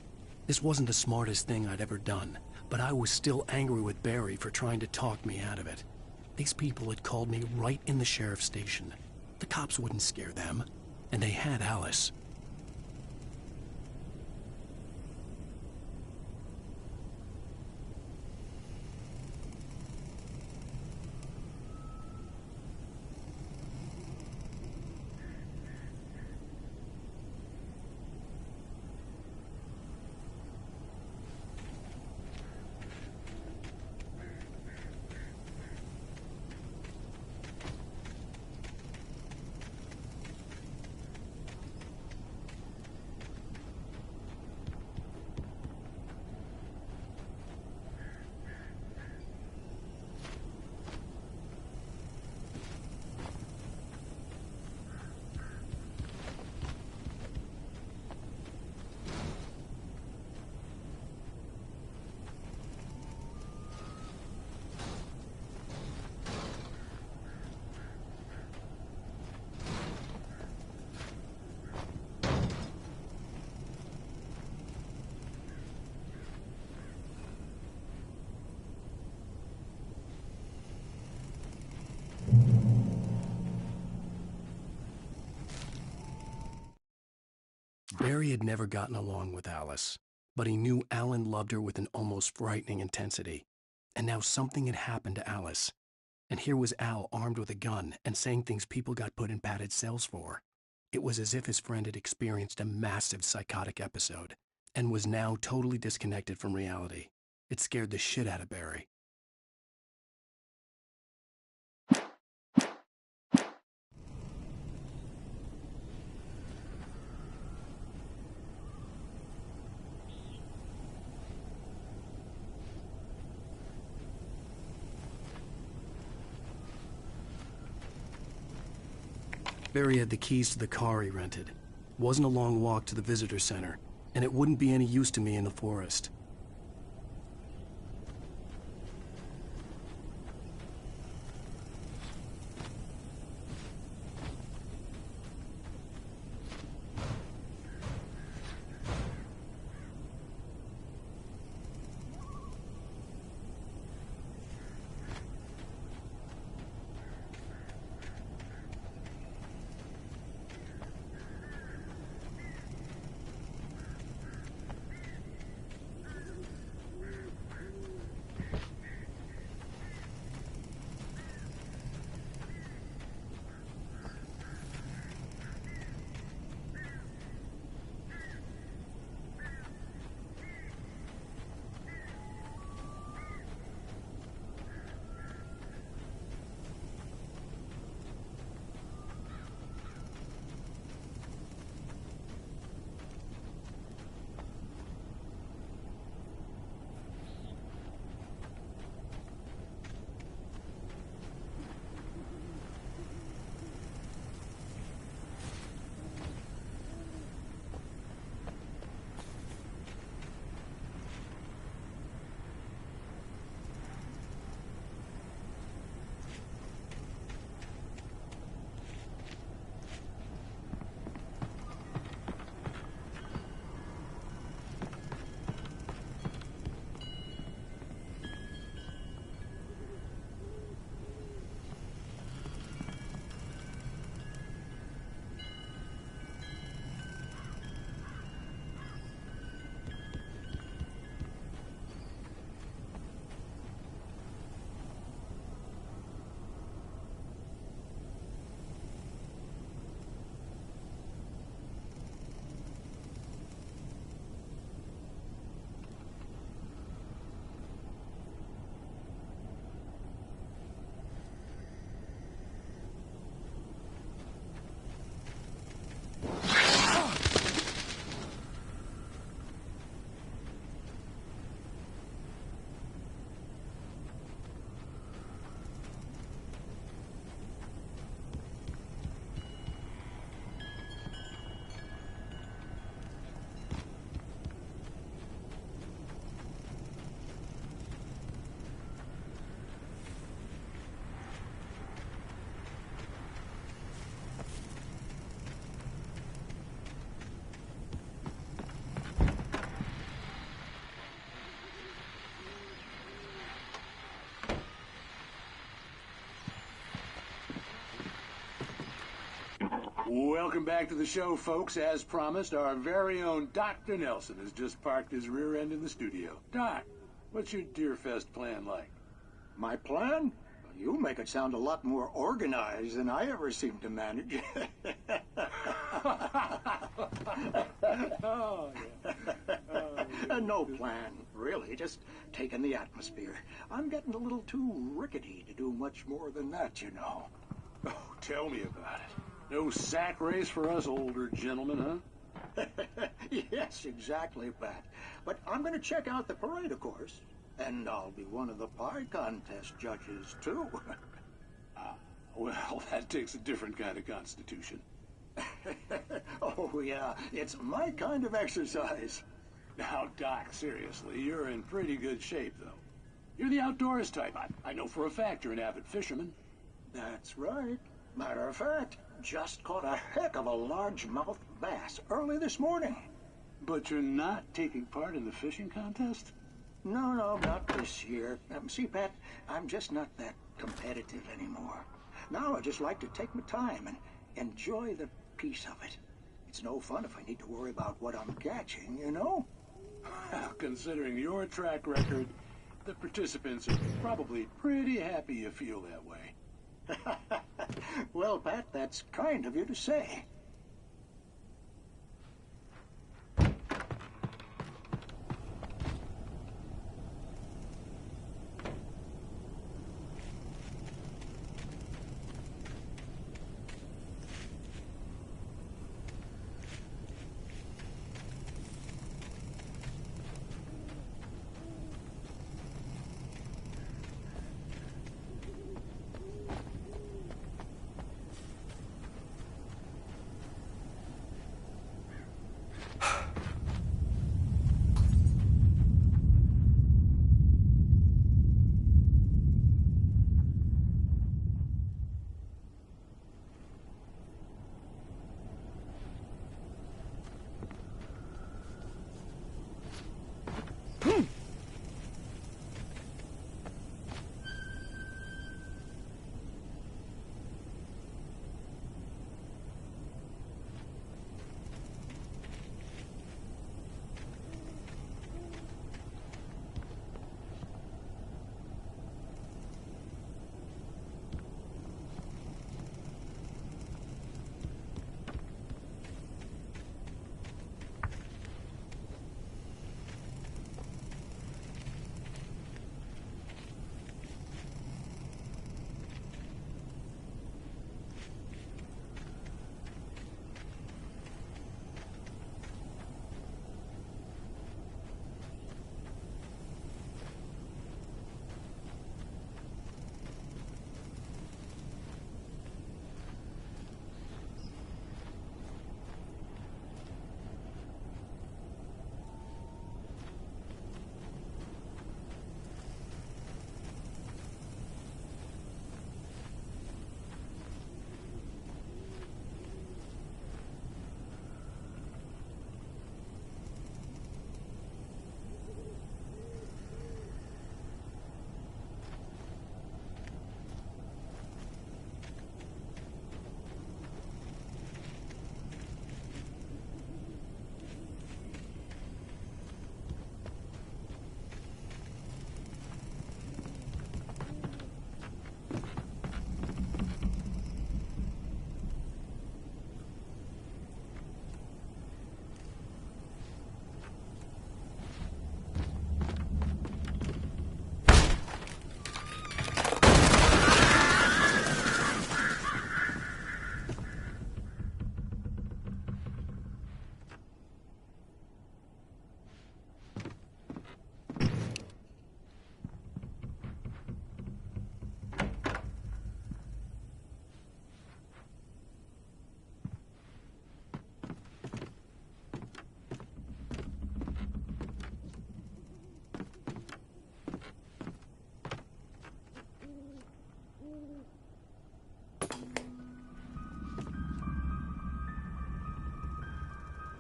This wasn't the smartest thing I'd ever done, but I was still angry with Barry for trying to talk me out of it. These people had called me right in the sheriff's station. The cops wouldn't scare them, and they had Alice. Barry had never gotten along with Alice, but he knew Alan loved her with an almost frightening intensity. And now something had happened to Alice. And here was Al armed with a gun and saying things people got put in padded cells for. It was as if his friend had experienced a massive psychotic episode and was now totally disconnected from reality. It scared the shit out of Barry. Barry had the keys to the car he rented. It wasn't a long walk to the visitor center, and it wouldn't be any use to me in the forest. Welcome back to the show, folks. As promised, our very own Dr. Nelson has just parked his rear end in the studio. Doc, what's your Deerfest plan like? My plan? You make it sound a lot more organized than I ever seem to manage. Oh, yeah. No plan, really. Just taking the atmosphere. I'm getting a little too rickety to do much more than that, you know. Oh, tell me about it. No sack race for us older gentlemen, huh? Yes, exactly, Pat. But I'm going to check out the parade, of course. And I'll be one of the pie contest judges, too. Well, that takes a different kind of constitution. Oh, yeah. It's my kind of exercise. Now, Doc, seriously, you're in pretty good shape, though. You're the outdoors type. I know for a fact you're an avid fisherman. That's right. Matter of fact, just caught a heck of a largemouth bass early this morning. But you're not taking part in the fishing contest? No, not this year. See, Pat, I'm just not that competitive anymore. Now I just like to take my time and enjoy the peace of it. It's no fun if I need to worry about what I'm catching, you know? Well, considering your track record, the participants are probably pretty happy you feel that way. Well, Pat, that's kind of you to say.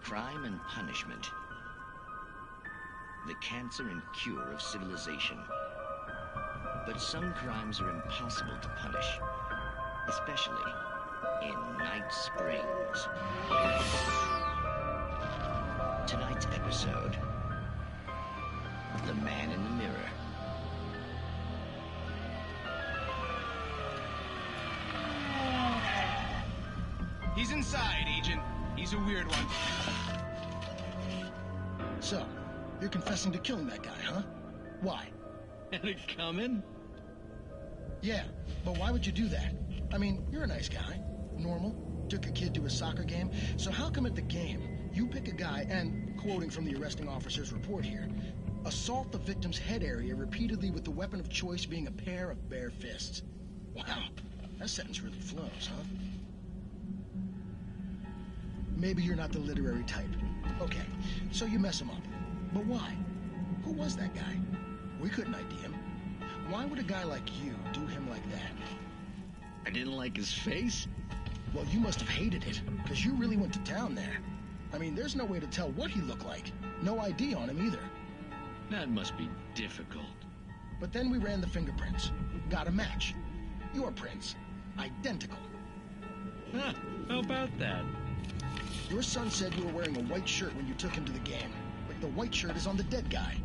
Crime and punishment. The cancer and cure of civilization. But some crimes are impossible to punish, especially in Night Springs. Tonight's episode, The Man in the Mirror. He's inside, Agent. He's a weird one. So, you're confessing to killing that guy, huh? Why? Had it coming? Yeah, but why would you do that? I mean, you're a nice guy. Normal. Took a kid to a soccer game. So how come at the game, you pick a guy and, quoting from the arresting officer's report here, assault the victim's head area repeatedly with the weapon of choice being a pair of bare fists? Wow, that sentence really flows, huh? Maybe you're not the literary type. Okay, so you mess him up. But why? Who was that guy? We couldn't ID him. Why would a guy like you do him like that? I didn't like his face? Well, you must have hated it, because you really went to town there. I mean, there's no way to tell what he looked like. No ID on him either. That must be difficult. But then we ran the fingerprints. Got a match. Your prints. Identical. Huh, how about that? Your son said you were wearing a white shirt when you took him to the game. But the white shirt is on the dead guy.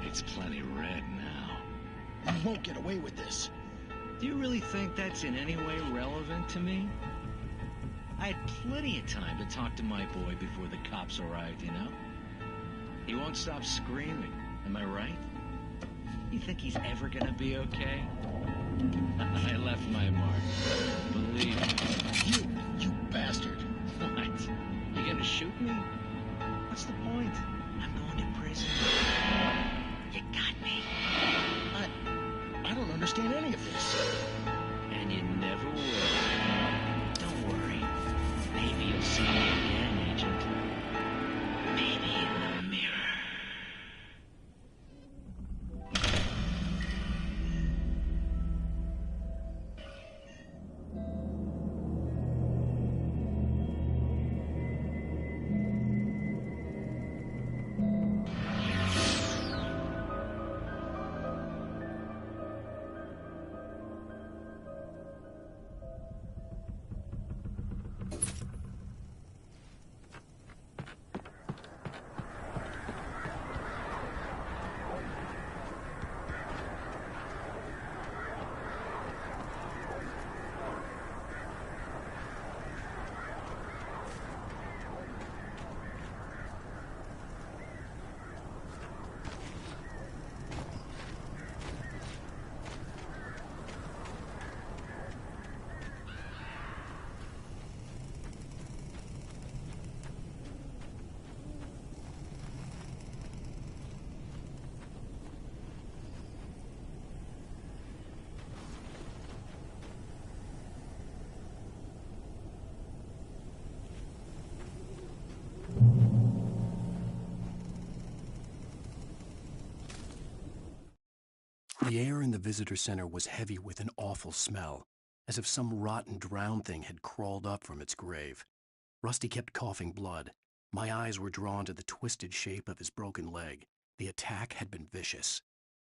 It's plenty red now. You won't get away with this. Do you really think that's in any way relevant to me? I had plenty of time to talk to my boy before the cops arrived, you know? He won't stop screaming, am I right? You think he's ever gonna be okay? I left my mark. Believe me. You bastard. What? You gonna shoot me? What's the point? I'm going to prison. You got me. I don't understand any of this. And you never will. Don't worry. Maybe you'll see me again, Agent. Maybe in the mirror. The air in the visitor center was heavy with an awful smell, as if some rotten drowned thing had crawled up from its grave. Rusty kept coughing blood. My eyes were drawn to the twisted shape of his broken leg. The attack had been vicious.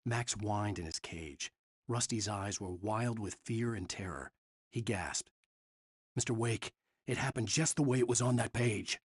Max whined in his cage. Rusty's eyes were wild with fear and terror. He gasped. "Mr. Wake, it happened just the way it was on that page."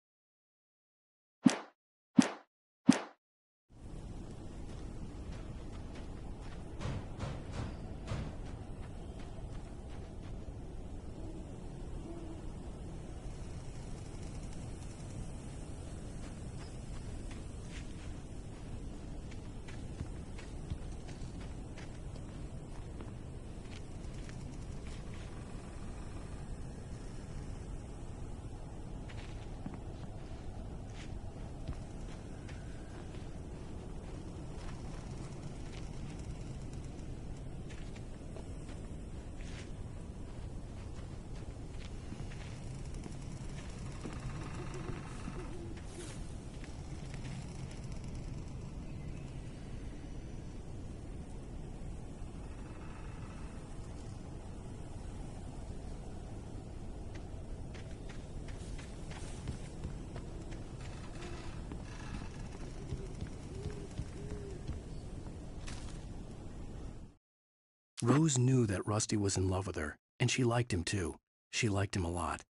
Rose knew that Rusty was in love with her, and she liked him too. She liked him a lot.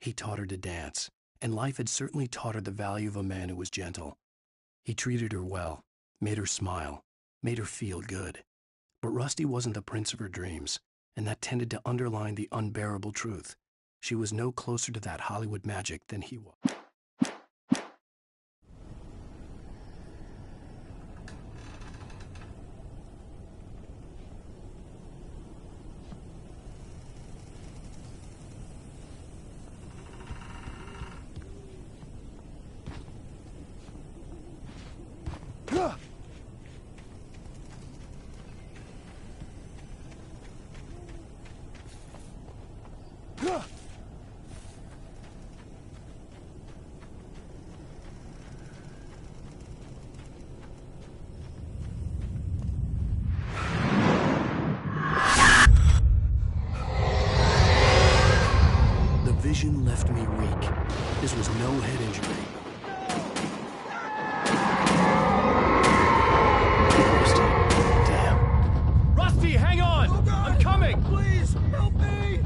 He taught her to dance, and life had certainly taught her the value of a man who was gentle. He treated her well, made her smile, made her feel good. But Rusty wasn't the prince of her dreams, and that tended to underline the unbearable truth. She was no closer to that Hollywood magic than he was. The vision left me weak. This was no head injury. Rusty, hang on! Oh, I'm coming! Please, help me!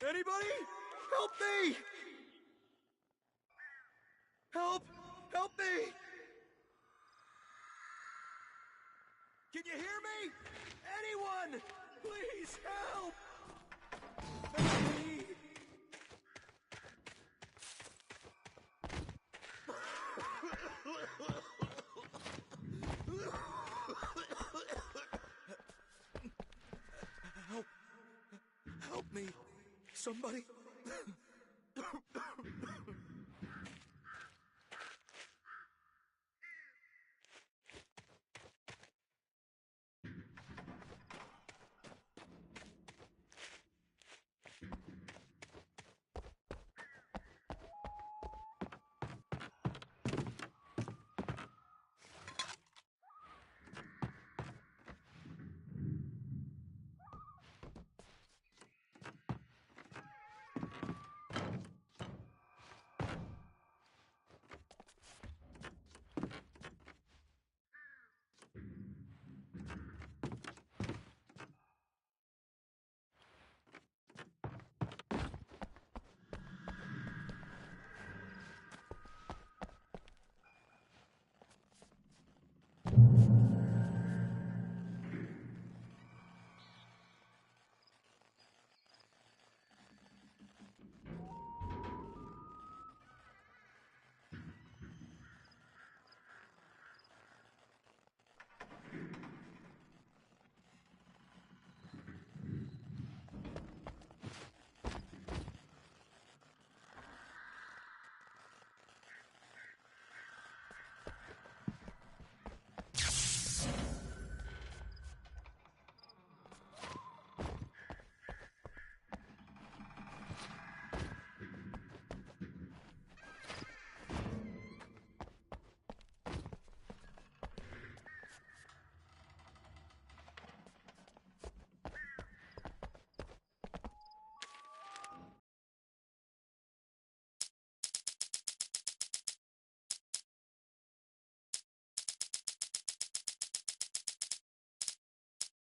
Anybody? Help me! Help! Help me! Can you hear me? Anyone! Please help! Help me! Help me, somebody.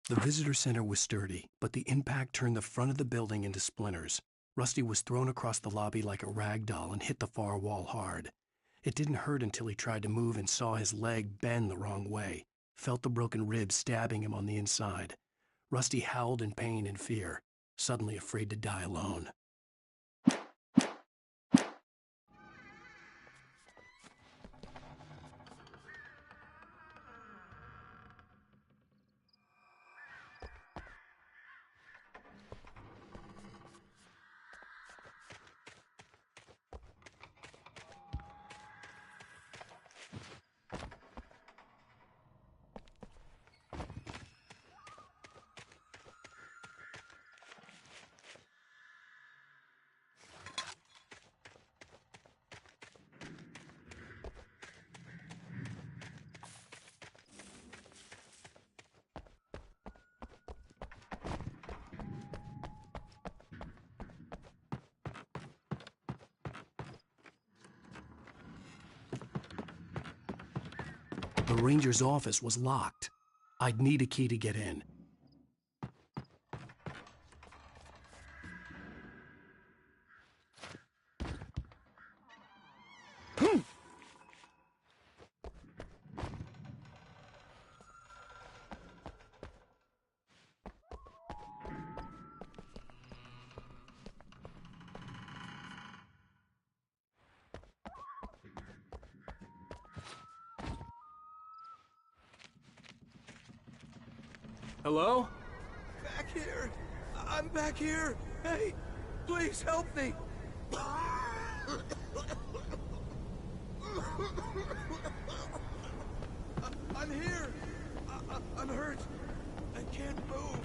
The visitor center was sturdy, but the impact turned the front of the building into splinters. Rusty was thrown across the lobby like a rag doll and hit the far wall hard. It didn't hurt until he tried to move and saw his leg bend the wrong way, felt the broken ribs stabbing him on the inside. Rusty howled in pain and fear, suddenly afraid to die alone. The ranger's office was locked. I'd need a key to get in. Hello? Back here! I'm back here! Hey, please help me! I'm here! I'm hurt! I can't move!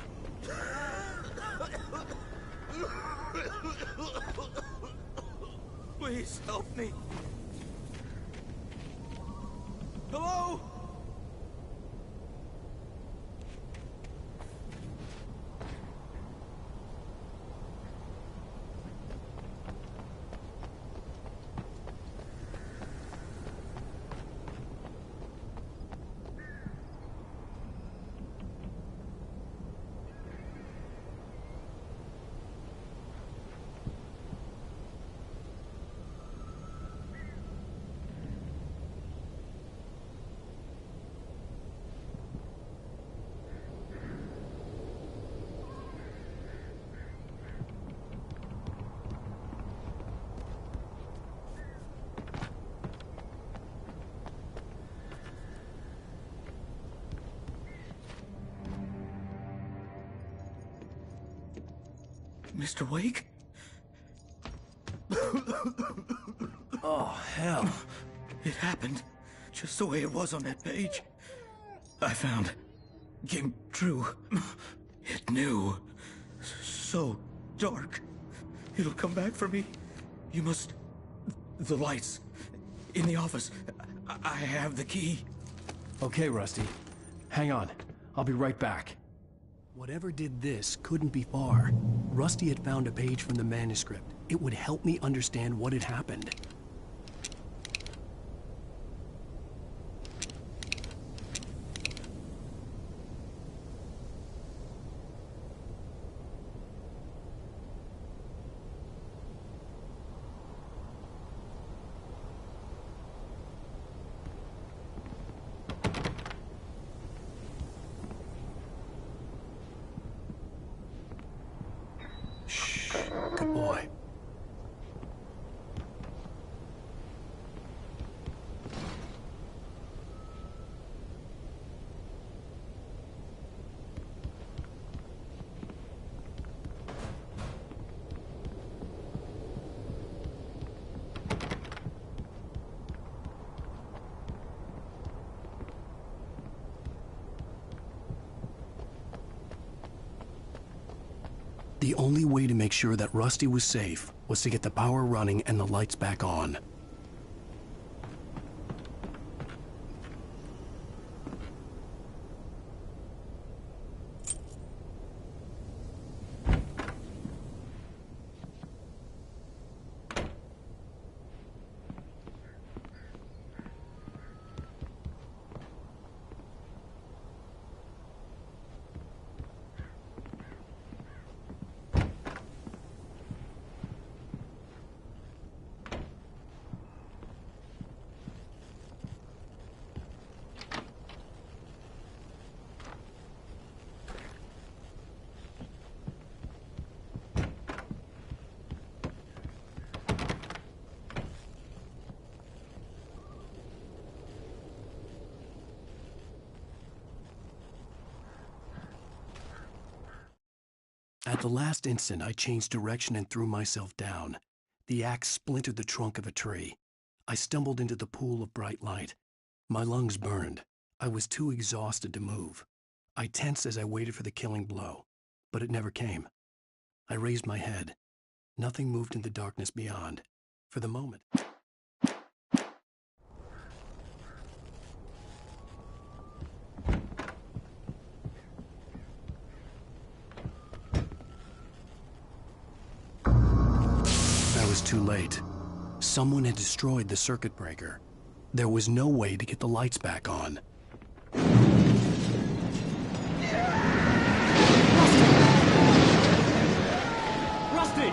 Please help me! Hello? Mr. Wake? Oh, hell. It happened just the way it was on that page. I found. Came true. It knew. So dark. It'll come back for me. You must... The lights. In the office. I have the key. Okay, Rusty. Hang on. I'll be right back. Whatever did this couldn't be far. Rusty had found a page from the manuscript. It would help me understand what had happened. Good boy. The only way to make sure that Rusty was safe was to get the power running and the lights back on. At the last instant, I changed direction and threw myself down. The axe splintered the trunk of a tree. I stumbled into the pool of bright light. My lungs burned. I was too exhausted to move. I tensed as I waited for the killing blow, but it never came. I raised my head. Nothing moved in the darkness beyond. For the moment. I was too late. Someone had destroyed the circuit breaker. There was no way to get the lights back on. Rusty!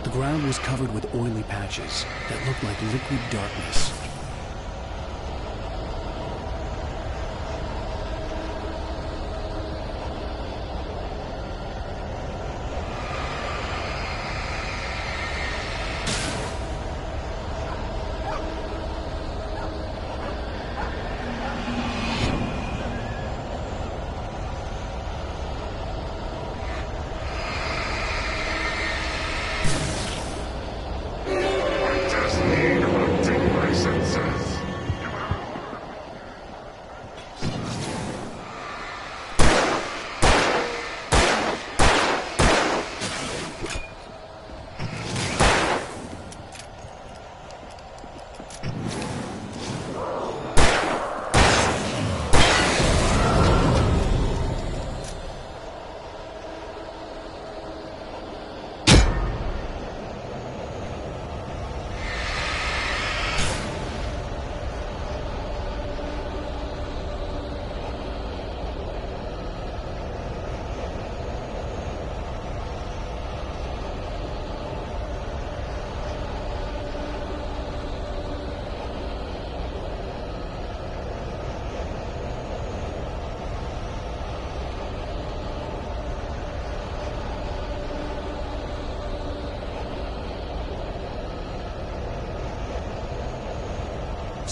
The ground was covered with oily patches that looked like liquid darkness. Myself.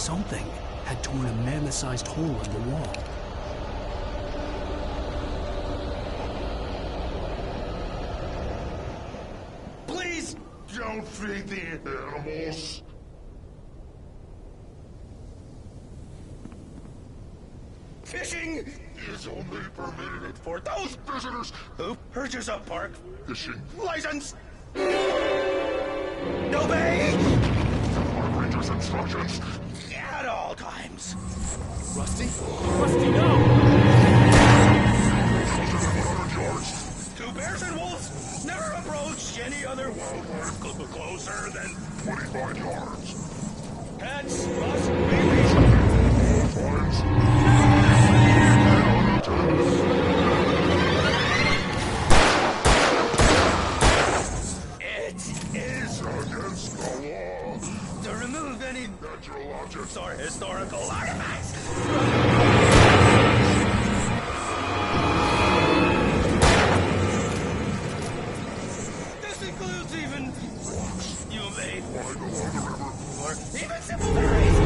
Something had torn a mammoth-sized hole in the wall. Please don't feed the animals. Fishing is only permitted for those visitors who purchase a park fishing license. Obey! Park ranger's instructions. At all times. Rusty? Rusty, no! Two bears and wolves never approach any other wildlife closer than 25 yards. Pets must be reasonable. It is against the law to remove any natural objects or historical artifacts. This includes even rocks you may or even simple berries.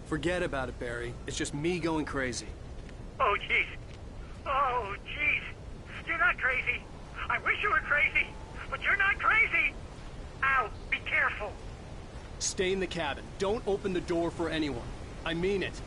Forget about it, Barry. It's just me going crazy. Oh, jeez. Oh, jeez. You're not crazy. I wish you were crazy, but you're not crazy. Ow, be careful. Stay in the cabin. Don't open the door for anyone. I mean it.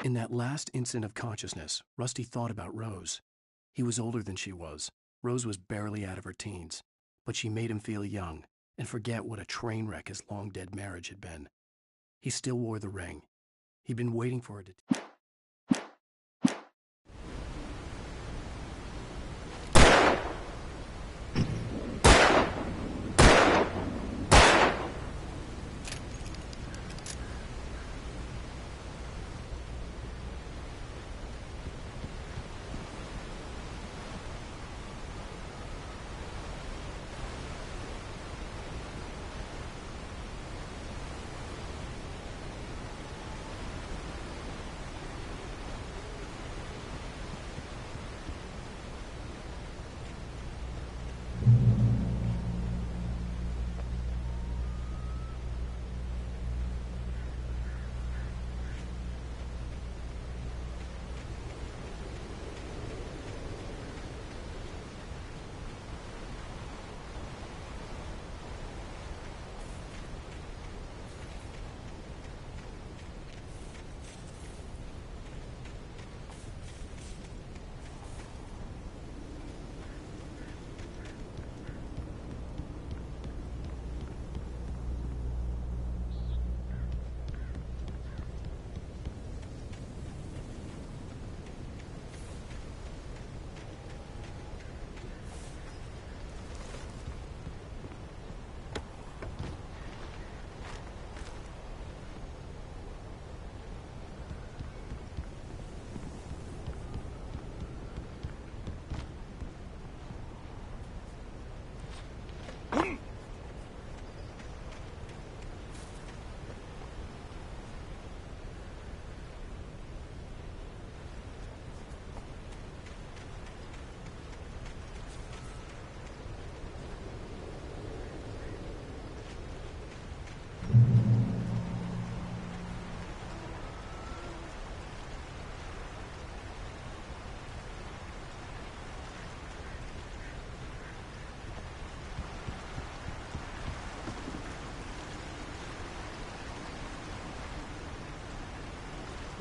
In that last instant of consciousness, Rusty thought about Rose. He was older than she was. Rose was barely out of her teens, but she made him feel young and forget what a train wreck his long-dead marriage had been. He still wore the ring. He'd been waiting for her to...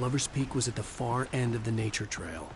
Lover's Peak was at the far end of the nature trail.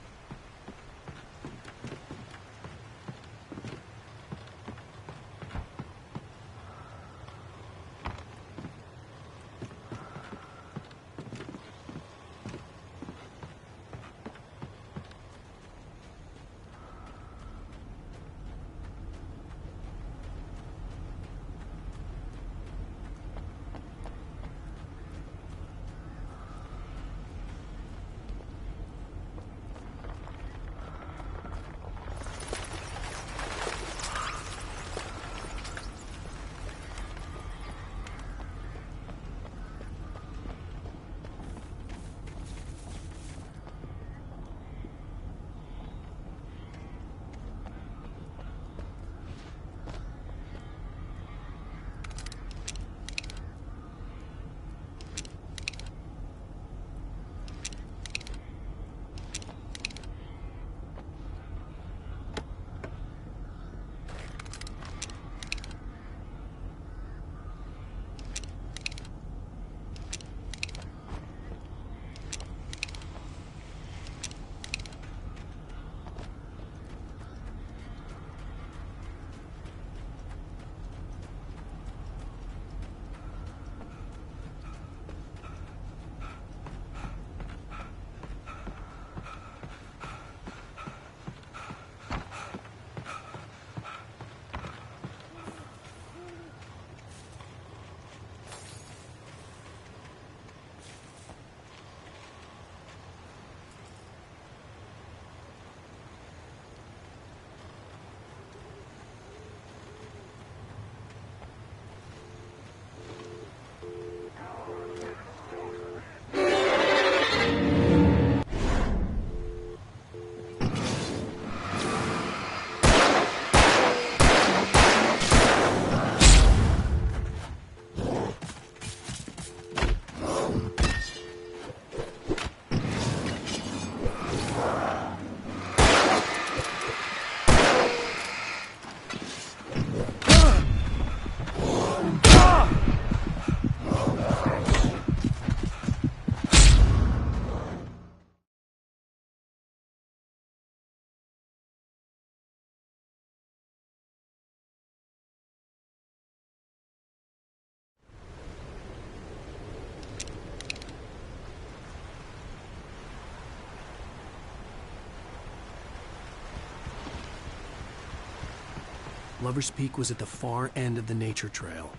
Lover's Peak was at the far end of the nature trail.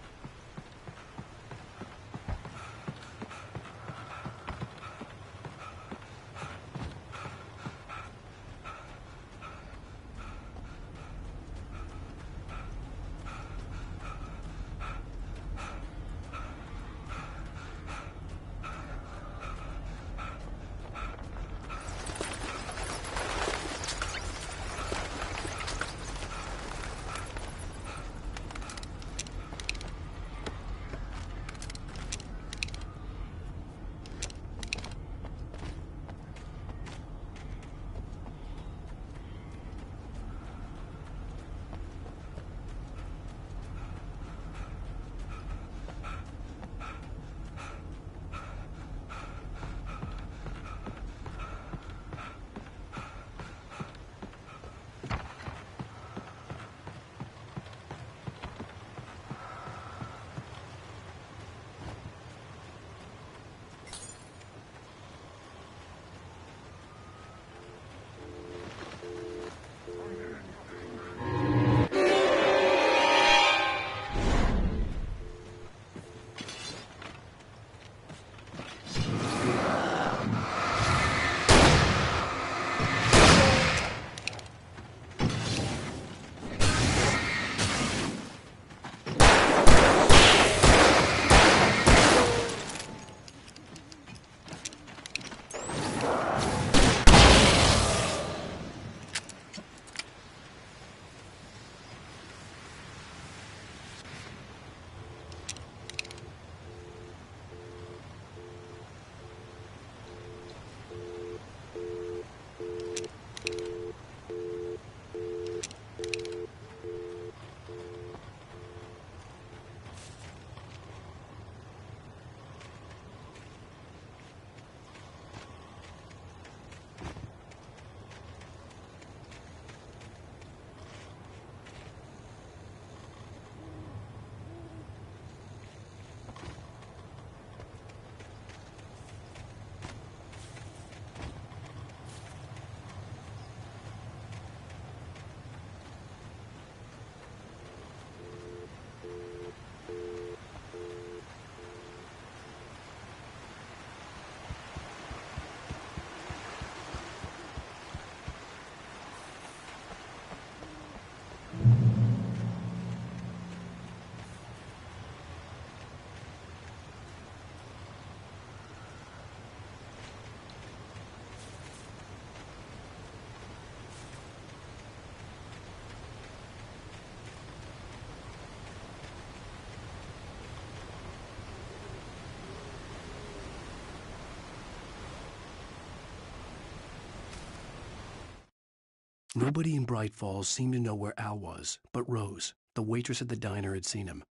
Nobody in Bright Falls seemed to know where Al was, but Rose, the waitress at the diner, had seen him.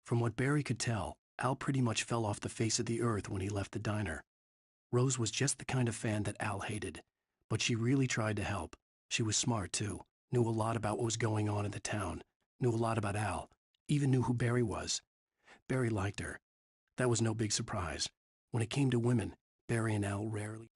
From what Barry could tell, Al pretty much fell off the face of the earth when he left the diner. Rose was just the kind of fan that Al hated, but she really tried to help. She was smart, too, knew a lot about what was going on in the town, knew a lot about Al, even knew who Barry was. Barry liked her. That was no big surprise. When it came to women, Barry and Al rarely...